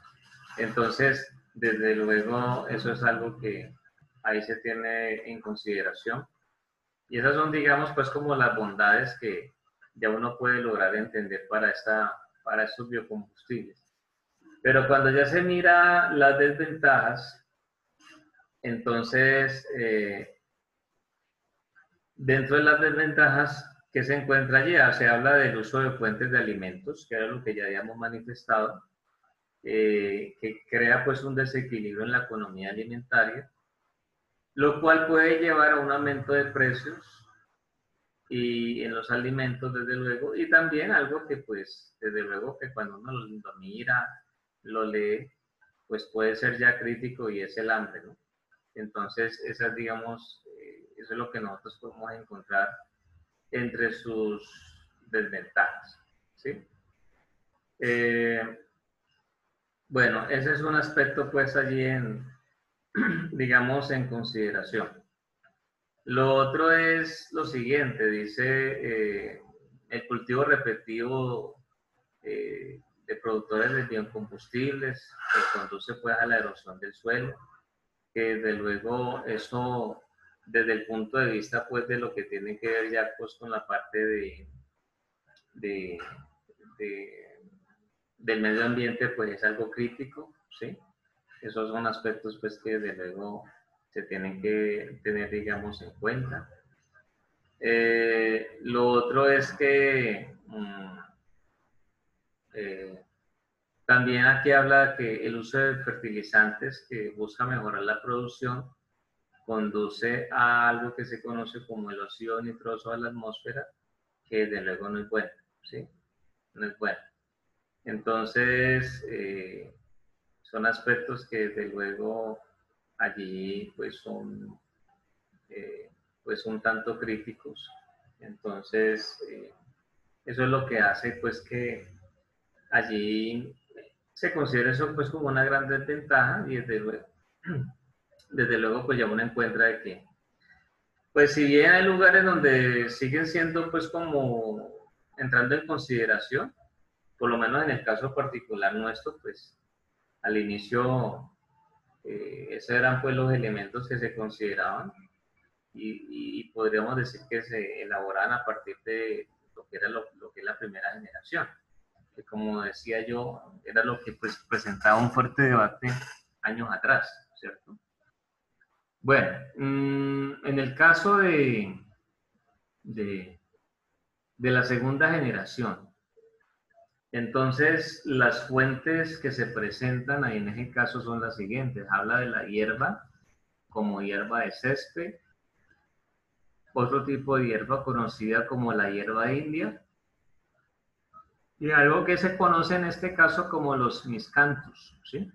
Entonces, desde luego, eso es algo que ahí se tiene en consideración. Y esas son, digamos, pues como las bondades que ya uno puede lograr entender para estos biocombustibles. Pero cuando ya se mira las desventajas, entonces, dentro de las desventajas que se encuentra allí, se habla del uso de fuentes de alimentos, que era lo que ya habíamos manifestado, que crea pues un desequilibrio en la economía alimentaria, lo cual puede llevar a un aumento de precios y en los alimentos, desde luego, y también algo que pues, desde luego que cuando uno lo mira, lo lee, pues puede ser ya crítico y es el hambre, ¿no? Entonces, esas, digamos, eso es lo que nosotros podemos encontrar entre sus desventajas, ¿sí? Bueno, ese es un aspecto pues allí digamos, en consideración. Lo otro es lo siguiente, dice el cultivo repetitivo de productores de biocombustibles que conduce pues a la erosión del suelo, que desde luego eso desde el punto de vista pues de lo que tiene que ver ya pues con la parte de, de, del medio ambiente pues es algo crítico, ¿sí? Esos son aspectos pues que desde luego se tienen que tener digamos en cuenta. Lo otro es que también aquí habla que el uso de fertilizantes que busca mejorar la producción conduce a algo que se conoce como el óxido nitroso a la atmósfera, que desde luego no es bueno, ¿sí? No es bueno. Entonces, son aspectos que desde luego allí pues son pues un tanto críticos. Entonces, Eso es lo que hace pues que allí se considera eso pues como una gran desventaja y desde luego pues ya uno encuentra de que pues si bien hay lugares donde siguen siendo pues como entrando en consideración, por lo menos en el caso particular nuestro, pues al inicio esos eran pues los elementos que se consideraban y podríamos decir que se elaboraban a partir de lo que era lo que es la primera generación, que como decía yo, era lo que pues presentaba un fuerte debate años atrás, ¿cierto? Bueno, en el caso de, de la segunda generación, entonces las fuentes que se presentan ahí en ese caso son las siguientes. Habla de la hierba como hierba de césped, otro tipo de hierba conocida como la hierba india, y algo que se conoce en este caso como los miscanthus, ¿sí?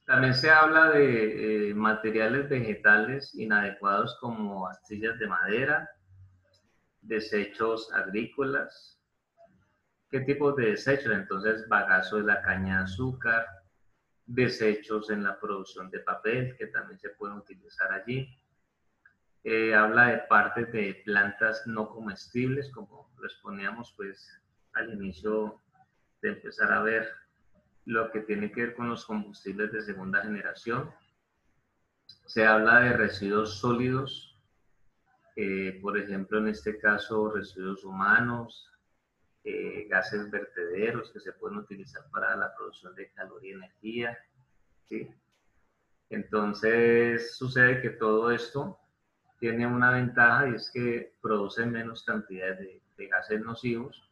También se habla de materiales vegetales inadecuados como astillas de madera, desechos agrícolas. ¿Qué tipo de desechos? Entonces, bagazo de la caña de azúcar, desechos en la producción de papel, que también se pueden utilizar allí. Habla de partes de plantas no comestibles, como lo exponíamos pues al inicio de empezar a ver lo que tiene que ver con los combustibles de segunda generación. Se habla de residuos sólidos, por ejemplo, en este caso, residuos humanos, gases vertederos que se pueden utilizar para la producción de calor y energía, ¿sí? Entonces, sucede que todo esto tiene una ventaja y es que produce menos cantidades de gases nocivos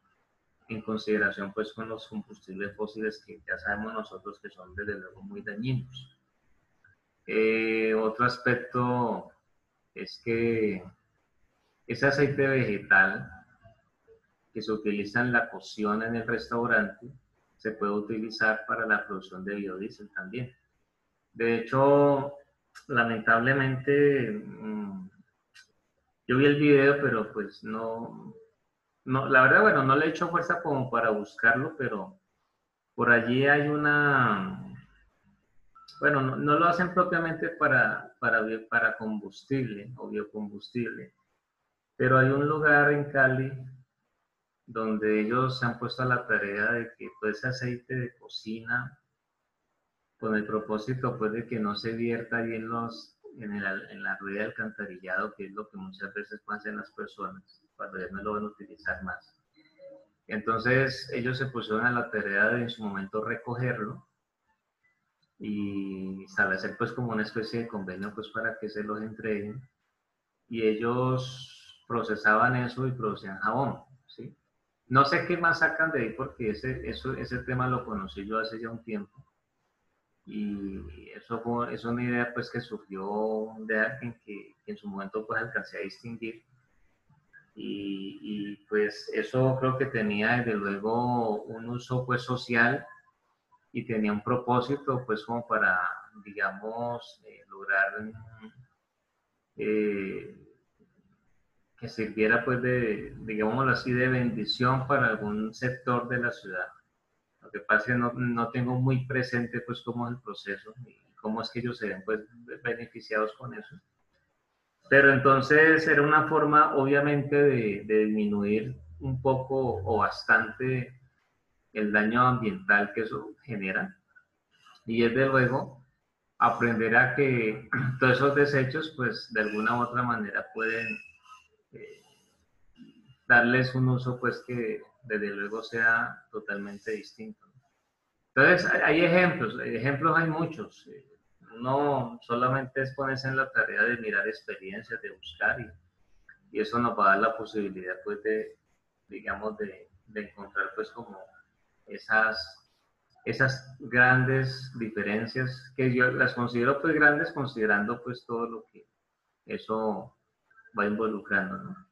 en consideración pues con los combustibles fósiles que ya sabemos nosotros que son desde luego muy dañinos. Otro aspecto es que ese aceite vegetal que se utiliza en la cocción en el restaurante se puede utilizar para la producción de biodiesel también. De hecho, lamentablemente, yo vi el video, pero pues no, la verdad, bueno, no le he hecho fuerza como para buscarlo, pero por allí hay bueno, no lo hacen propiamente para combustible o biocombustible, pero hay un lugar en Cali donde ellos se han puesto a la tarea de que todo ese aceite de cocina, con el propósito pues de que no se vierta ahí en la rueda de alcantarillado, que es lo que muchas veces hacen las personas cuando ya no lo van a utilizar más. Entonces ellos se pusieron a la tarea de en su momento recogerlo y establecer pues como una especie de convenio pues para que se los entreguen y ellos procesaban eso y producían jabón, ¿sí? No sé qué más sacan de ahí porque ese tema lo conocí yo hace ya un tiempo y es una idea pues que surgió de alguien que en su momento pues alcancé a distinguir pues eso creo que tenía desde luego un uso pues social y tenía un propósito pues como para digamos lograr eh, que sirviera pues digámoslo así, de bendición para algún sector de la ciudad. Lo que pasa es que no tengo muy presente pues cómo es el proceso y cómo es que ellos se ven pues beneficiados con eso. Pero entonces era una forma obviamente de disminuir un poco o bastante el daño ambiental que eso genera y desde luego aprender a que todos esos desechos pues de alguna u otra manera pueden eh, darles un uso pues que desde luego sea totalmente distinto. Entonces hay ejemplos hay muchos. Uno solamente es ponerse en la tarea de mirar experiencias, de buscar y eso nos va a dar la posibilidad pues digamos, de encontrar pues como esas grandes diferencias que yo las considero pues grandes considerando pues todo lo que eso va involucrando, ¿no?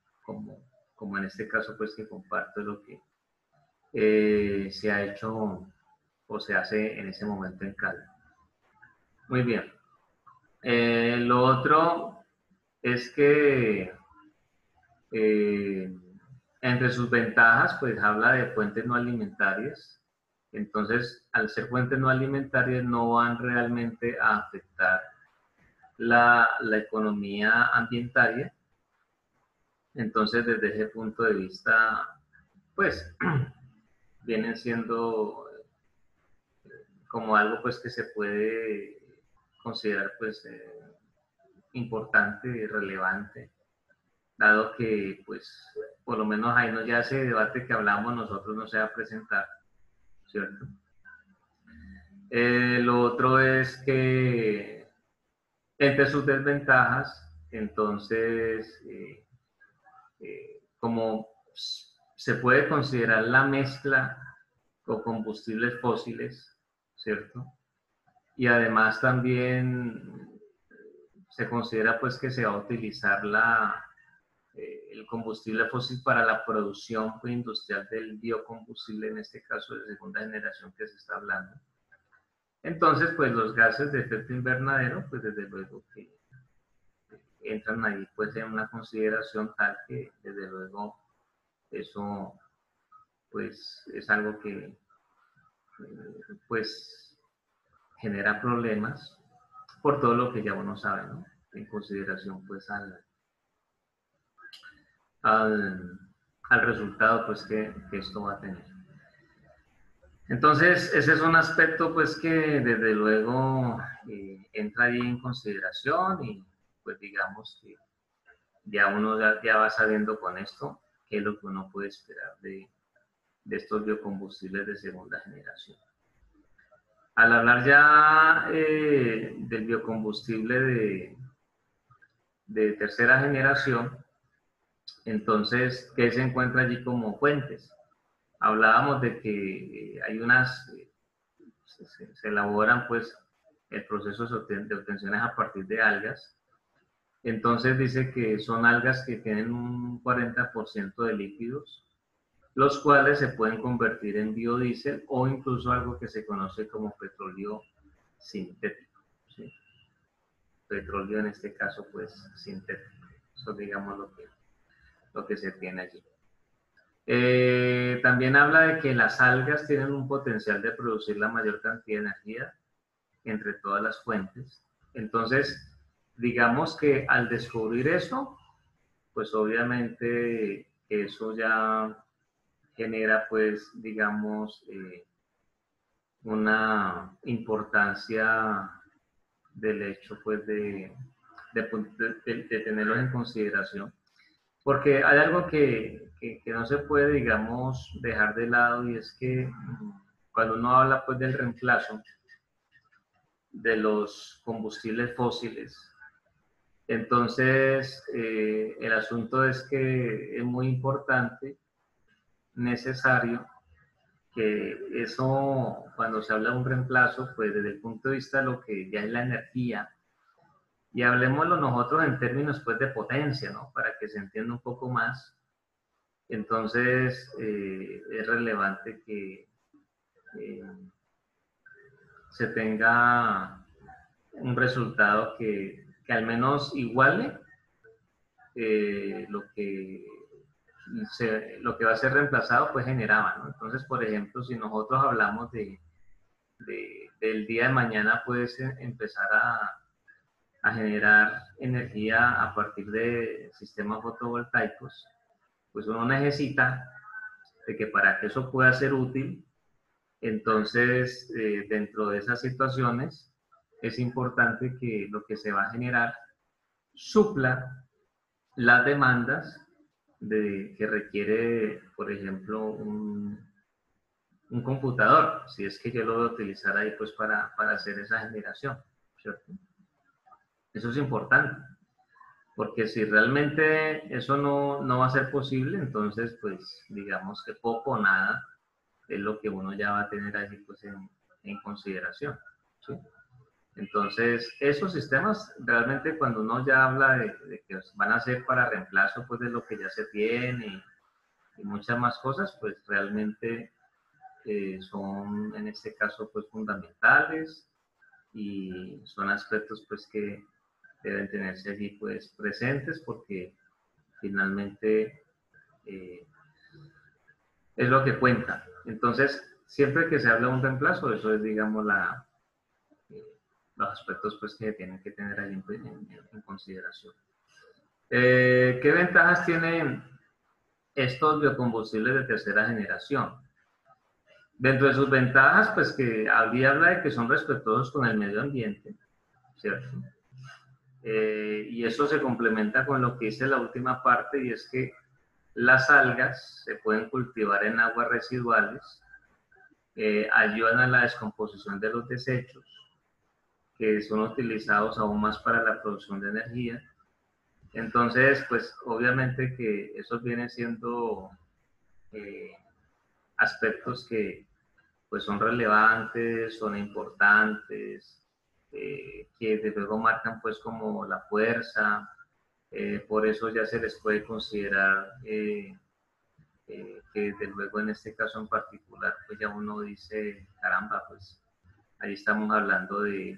Como en este caso pues que comparto lo que se ha hecho o se hace en ese momento en Cali. Muy bien. Lo otro es que Entre sus ventajas, pues habla de fuentes no alimentarias. Entonces, al ser fuentes no alimentarias, no van realmente a afectar la economía ambientaria. Entonces, desde ese punto de vista, pues, vienen siendo como algo pues que se puede considerar pues importante y relevante, dado que pues por lo menos ahí no ya ese debate que hablamos nosotros no se va a presentar, ¿cierto? Lo otro es que entre sus desventajas, entonces, como se puede considerar la mezcla con combustibles fósiles, ¿cierto? Y además también se considera pues que se va a utilizar el combustible fósil para la producción industrial del biocombustible, en este caso de segunda generación que se está hablando. Entonces, pues los gases de efecto invernadero, pues desde luego que entran ahí pues en una consideración tal que desde luego eso pues es algo que pues genera problemas por todo lo que ya uno sabe, ¿no? En consideración pues al resultado pues que esto va a tener. Entonces, ese es un aspecto pues que desde luego entra ahí en consideración y pues digamos que ya uno ya va sabiendo con esto qué es lo que uno puede esperar de estos biocombustibles de segunda generación. Al hablar ya del biocombustible de tercera generación, entonces, ¿qué se encuentra allí como fuentes? Hablábamos de que hay unas, se elaboran pues el proceso de obtenciones a partir de algas. Entonces dice que son algas que tienen un 40% de lípidos, los cuales se pueden convertir en biodiesel o incluso algo que se conoce como petróleo sintético, ¿sí? Petróleo en este caso pues sintético. Eso digamos lo que se tiene allí. También habla de que las algas tienen un potencial de producir la mayor cantidad de energía entre todas las fuentes. Entonces, digamos que al descubrir eso, pues obviamente eso ya genera, pues, digamos, una importancia del hecho, pues, de tenerlos en consideración. Porque hay algo que no se puede, digamos, dejar de lado y es que cuando uno habla, pues, del reemplazo de los combustibles fósiles, entonces el asunto es que es muy importante, necesario, que eso, cuando se habla de un reemplazo, pues desde el punto de vista de lo que ya es la energía, y hablemoslo nosotros en términos pues de potencia, ¿no? Para que se entienda un poco más. Entonces es relevante que se tenga un resultado que al menos iguale lo que va a ser reemplazado, pues generaba, ¿no? Entonces, por ejemplo, si nosotros hablamos del día de mañana, puedes empezar a generar energía a partir de sistemas fotovoltaicos, pues uno necesita de que para que eso pueda ser útil, entonces dentro de esas situaciones es importante que lo que se va a generar supla las demandas que requiere, por ejemplo, un computador, si es que yo lo voy a utilizar ahí pues para hacer esa generación, ¿cierto? Eso es importante, porque si realmente eso no va a ser posible, entonces pues digamos que poco o nada es lo que uno ya va a tener allí pues en consideración, ¿sí? Entonces, esos sistemas, realmente cuando uno ya habla de que van a ser para reemplazo pues de lo que ya se tiene y muchas más cosas, pues realmente son en este caso pues fundamentales y son aspectos pues que deben tenerse allí pues presentes porque finalmente es lo que cuenta. Entonces, siempre que se habla de un reemplazo, eso es, digamos, los aspectos pues, que tienen que tener ahí en consideración. ¿Qué ventajas tienen estos biocombustibles de tercera generación? Dentro de sus ventajas, pues que habla de que son respetuosos con el medio ambiente, ¿cierto? Y eso se complementa con lo que dice la última parte, y es que las algas se pueden cultivar en aguas residuales, ayudan a la descomposición de los desechos, que son utilizados aún más para la producción de energía. Entonces, pues obviamente que esos vienen siendo aspectos que pues son relevantes, son importantes, que desde luego marcan pues como la fuerza, por eso ya se les puede considerar que desde luego en este caso en particular pues ya uno dice, caramba, pues ahí estamos hablando de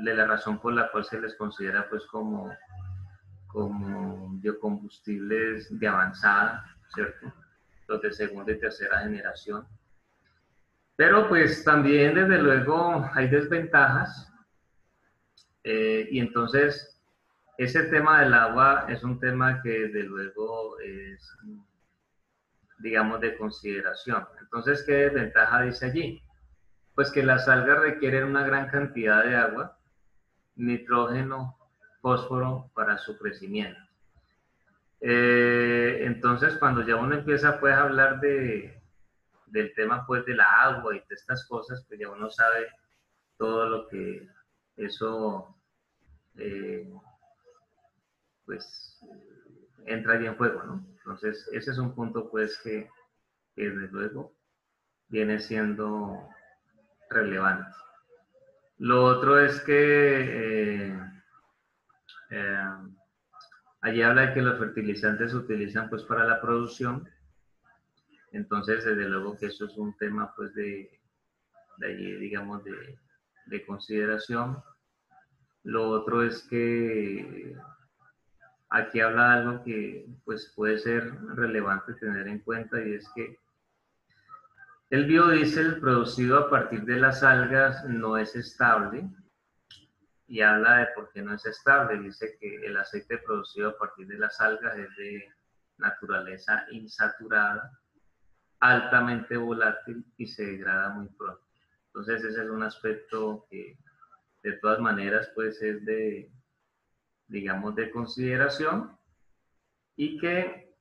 la razón por la cual se les considera pues como biocombustibles de avanzada, ¿cierto? Los de segunda y tercera generación. Pero pues también desde luego hay desventajas y entonces ese tema del agua es un tema que desde luego es, digamos, de consideración. Entonces, ¿qué desventaja dice allí? Pues que las algas requieren una gran cantidad de agua, nitrógeno, fósforo para su crecimiento. Entonces, cuando ya uno empieza pues, a hablar del tema pues, de la agua y de estas cosas, pues ya uno sabe todo lo que eso pues entra ahí en juego, ¿no? Entonces, ese es un punto pues que desde luego viene siendo relevante. Lo otro es que allí habla de que los fertilizantes se utilizan pues para la producción, entonces desde luego que eso es un tema pues de allí digamos de consideración. Lo otro es que aquí habla de algo que pues puede ser relevante tener en cuenta y es que el biodiesel producido a partir de las algas no es estable y habla de por qué no es estable. Dice que el aceite producido a partir de las algas es de naturaleza insaturada, altamente volátil y se degrada muy pronto. Entonces ese es un aspecto que de todas maneras pues es de, digamos, de consideración y que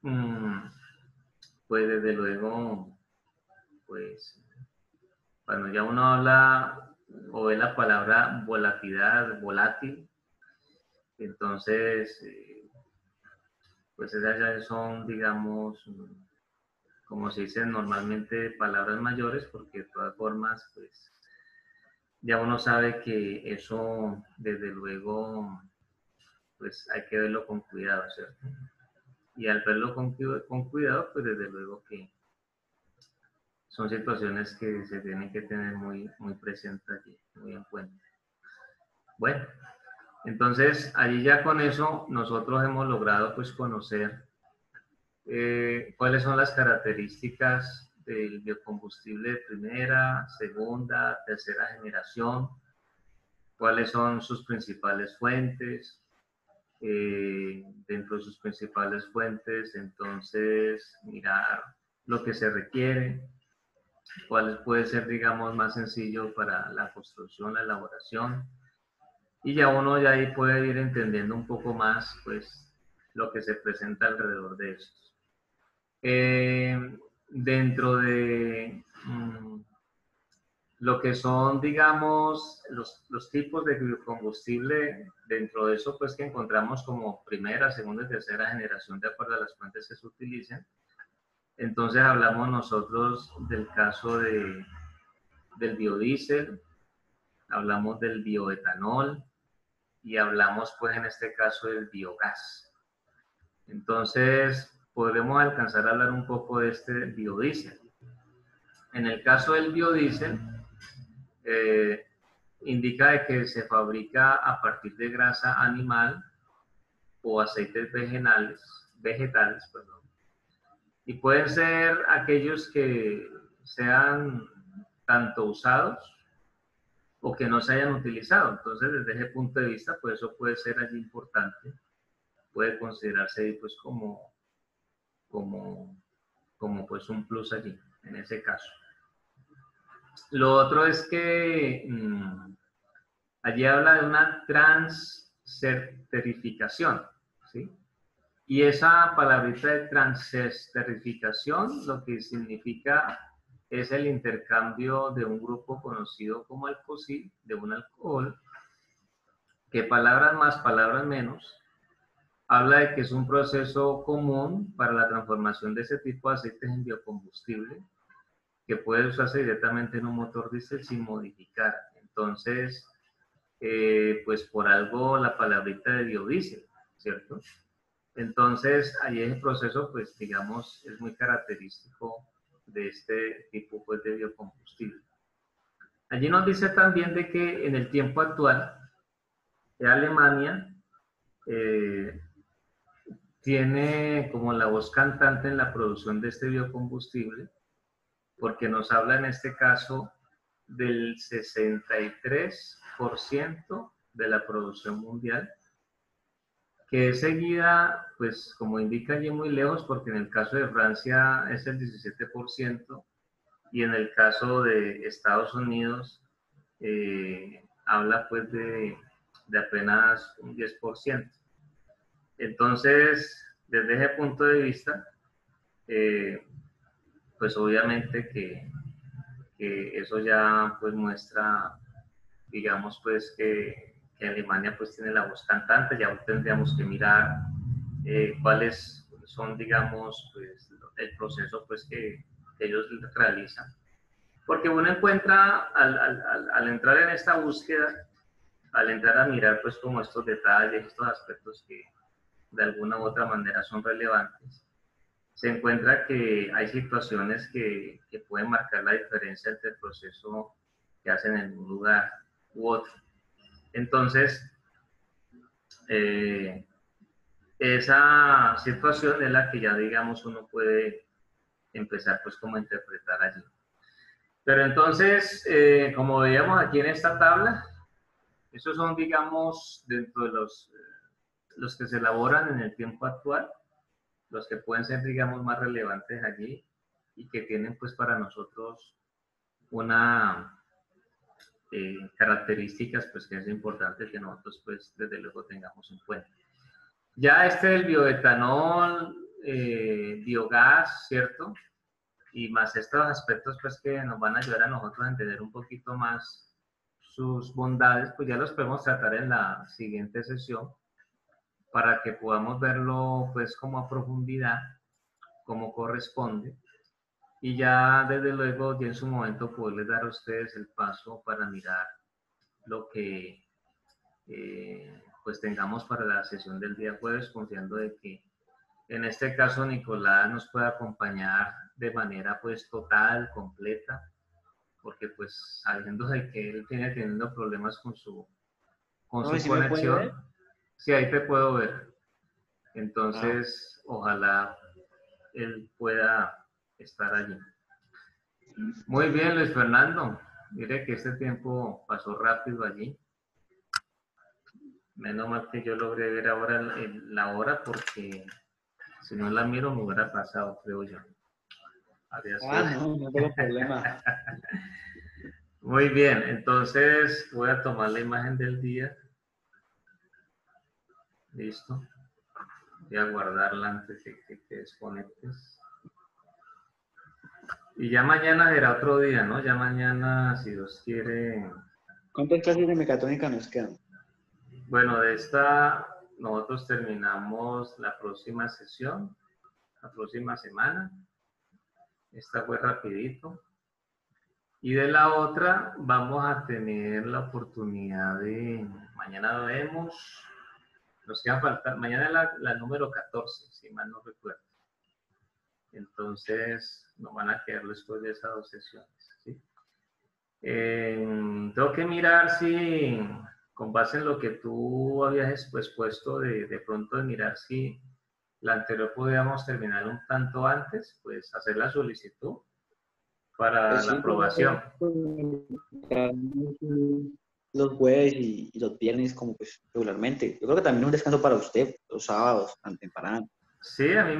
pues desde luego pues cuando ya uno habla o ve la palabra volatilidad, volátil, entonces pues esas ya son, digamos, como se dice normalmente, palabras mayores, porque de todas formas, pues ya uno sabe que eso, desde luego, pues hay que verlo con cuidado, ¿cierto? Y al verlo con cuidado, pues desde luego que son situaciones que se tienen que tener muy, muy presentes allí, muy en cuenta. Bueno, entonces allí ya con eso nosotros hemos logrado pues conocer cuáles son las características del biocombustible de primera, segunda, tercera generación, cuáles son sus principales fuentes, dentro de sus principales fuentes, entonces mirar lo que se requiere, cuál puede ser, digamos, más sencillo para la construcción, la elaboración, y ya uno ya ahí puede ir entendiendo un poco más, pues, lo que se presenta alrededor de eso. Dentro de lo que son, digamos, los tipos de biocombustible, dentro de eso, pues que encontramos como primera, segunda y tercera generación de acuerdo a las fuentes que se utilicen. Entonces hablamos nosotros del caso del biodiesel, hablamos del bioetanol y hablamos pues en este caso del biogás. Entonces podremos alcanzar a hablar un poco de este biodiesel. En el caso del biodiesel, indica de que se fabrica a partir de grasa animal o aceites vegetales, Y pueden ser aquellos que sean tanto usados o que no se hayan utilizado. Entonces, desde ese punto de vista, pues eso puede ser allí importante, puede considerarse pues como pues un plus allí, en ese caso. Lo otro es que allí habla de una transcertificación, ¿sí? Y esa palabrita de transcertificación lo que significa es el intercambio de un grupo conocido como alcohol, de un alcohol, que palabras más, palabras menos, habla de que es un proceso común para la transformación de ese tipo de aceites en biocombustible, que puede usarse directamente en un motor diésel sin modificar. Entonces, pues por algo la palabrita de biodiesel, ¿cierto? Entonces, ahí ese proceso, pues digamos, es muy característico de este tipo pues, de biocombustible. Allí nos dice también de que en el tiempo actual, Alemania tiene como la voz cantante en la producción de este biocombustible, porque nos habla en este caso del 63% de la producción mundial, que es seguida, pues como indica allí muy lejos, porque en el caso de Francia es el 17% y en el caso de Estados Unidos habla pues de apenas un 10%. Entonces, desde ese punto de vista, pues obviamente que eso ya pues muestra, digamos pues que Alemania pues tiene la voz cantante. Ya tendríamos que mirar cuáles son, digamos, pues el proceso pues que ellos realizan. Porque uno encuentra al entrar en esta búsqueda, al entrar a mirar pues como estos detalles, estos aspectos que de alguna u otra manera son relevantes, se encuentra que hay situaciones que pueden marcar la diferencia entre el proceso que hacen en un lugar u otro. Entonces, esa situación es la que ya, digamos, uno puede empezar pues como a interpretar allí. Pero entonces, como veíamos aquí en esta tabla, esos son, digamos, dentro de los que se elaboran en el tiempo actual, los que pueden ser, digamos, más relevantes allí y que tienen, pues, para nosotros una características, pues, que es importante que nosotros, pues, desde luego tengamos en cuenta. Ya el bioetanol, biogás, ¿cierto? Y más estos aspectos, pues, que nos van a ayudar a nosotros a entender un poquito más sus bondades, pues ya los podemos tratar en la siguiente sesión para que podamos verlo, pues, como a profundidad, como corresponde. Y ya, desde luego, ya en su momento poderles dar a ustedes el paso para mirar lo que pues tengamos para la sesión del día jueves, confiando de que en este caso Nicolás nos puede acompañar de manera pues total, completa, porque pues sabiendo de que él tiene teniendo problemas con su ¿Sí conexión, sí, ahí te puedo ver. Entonces, ojalá él pueda estar allí. Muy bien, Luis Fernando. Mire que este tiempo pasó rápido allí. Menos mal que yo logré ver ahora la hora, porque si no la miro me hubiera pasado, creo yo. No tengo problema. Muy bien, entonces voy a tomar la imagen del día. Listo. Voy a guardarla antes de que te desconectes. Y ya mañana será otro día, ¿no? Ya mañana, si Dios quiere. ¿Cuántas clases de mecatrónica nos quedan? Bueno, de esta nosotros terminamos la próxima sesión, la próxima semana. Esta fue rapidito. Y de la otra vamos a tener la oportunidad de, mañana vemos, nos queda faltar, mañana es la número 14, si mal no recuerdo. Entonces nos van a quedar después de esas dos sesiones, ¿sí? Tengo que mirar si, con base en lo que tú habías expuesto, de pronto de mirar si la anterior podíamos terminar un tanto antes, pues hacer la solicitud para Pues la sí, aprobación. los jueves y los viernes como pues regularmente. Yo creo que también un descanso para usted, los sábados, tan temprano. Sí, a mí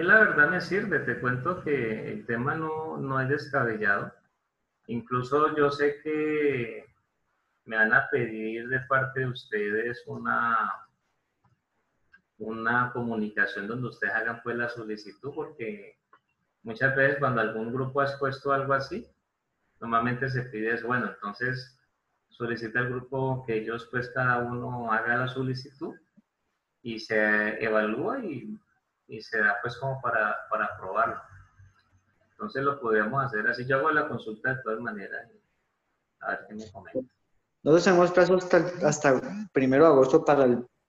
la verdad me sirve. Te cuento que el tema no es descabellado. Incluso yo sé que me van a pedir de parte de ustedes una comunicación donde ustedes hagan pues la solicitud, porque muchas veces cuando algún grupo ha expuesto algo así, normalmente se pide eso, bueno, entonces solicita al grupo que ellos pues cada uno haga la solicitud y se evalúa y se da pues como para aprobarlo. Entonces lo podríamos hacer así. Yo hago la consulta de todas maneras, a ver qué me comentan. Nosotros tenemos plazo hasta 1 de agosto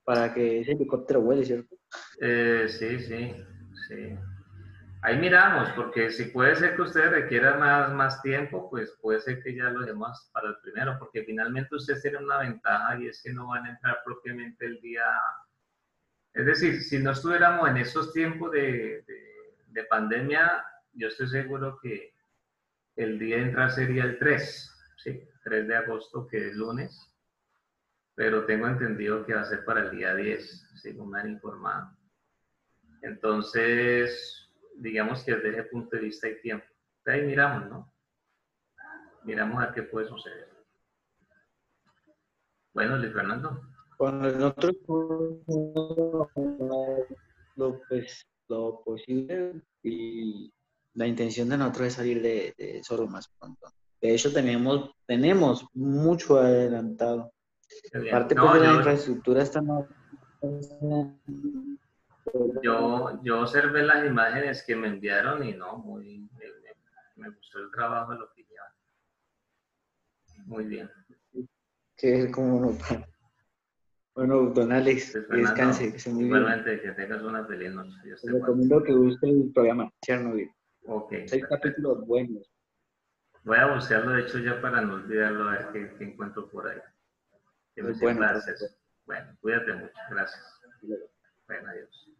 para que ese helicóptero vuele, ¿cierto? Sí. Ahí miramos, porque si puede ser que usted requiera más tiempo, pues puede ser que ya lo demos para el primero, porque finalmente usted tiene una ventaja y es que no van a entrar propiamente el día. Es decir, si no estuviéramos en esos tiempos de pandemia, yo estoy seguro que el día de entrar sería el 3, ¿sí? 3 de agosto, que es lunes, pero tengo entendido que va a ser para el día 10, según me han informado. Entonces, digamos que desde ese punto de vista hay tiempo. Ahí miramos, ¿no? Miramos a qué puede suceder. Bueno, Luis Fernando. Cuando nosotros lo posible y la intención de nosotros es salir de eso lo más pronto. De hecho, tenemos mucho adelantado. Parte pues No, de la infraestructura está yo observé las imágenes que me enviaron y no, me gustó el trabajo de lo que llevan. Muy bien. que es como no. Bueno, don Alex, Pues, que descanse, que esté muy bien. igualmente, que tengas una feliz noche. Te recomiendo que busques el programa Chernobyl. Ok. 6 capítulos buenos. Voy a buscarlo, de hecho, ya para no olvidarlo, a ver qué encuentro por ahí. Que me Muy bueno. sirva de acceso. Bueno, cuídate mucho. Gracias. Bueno, adiós.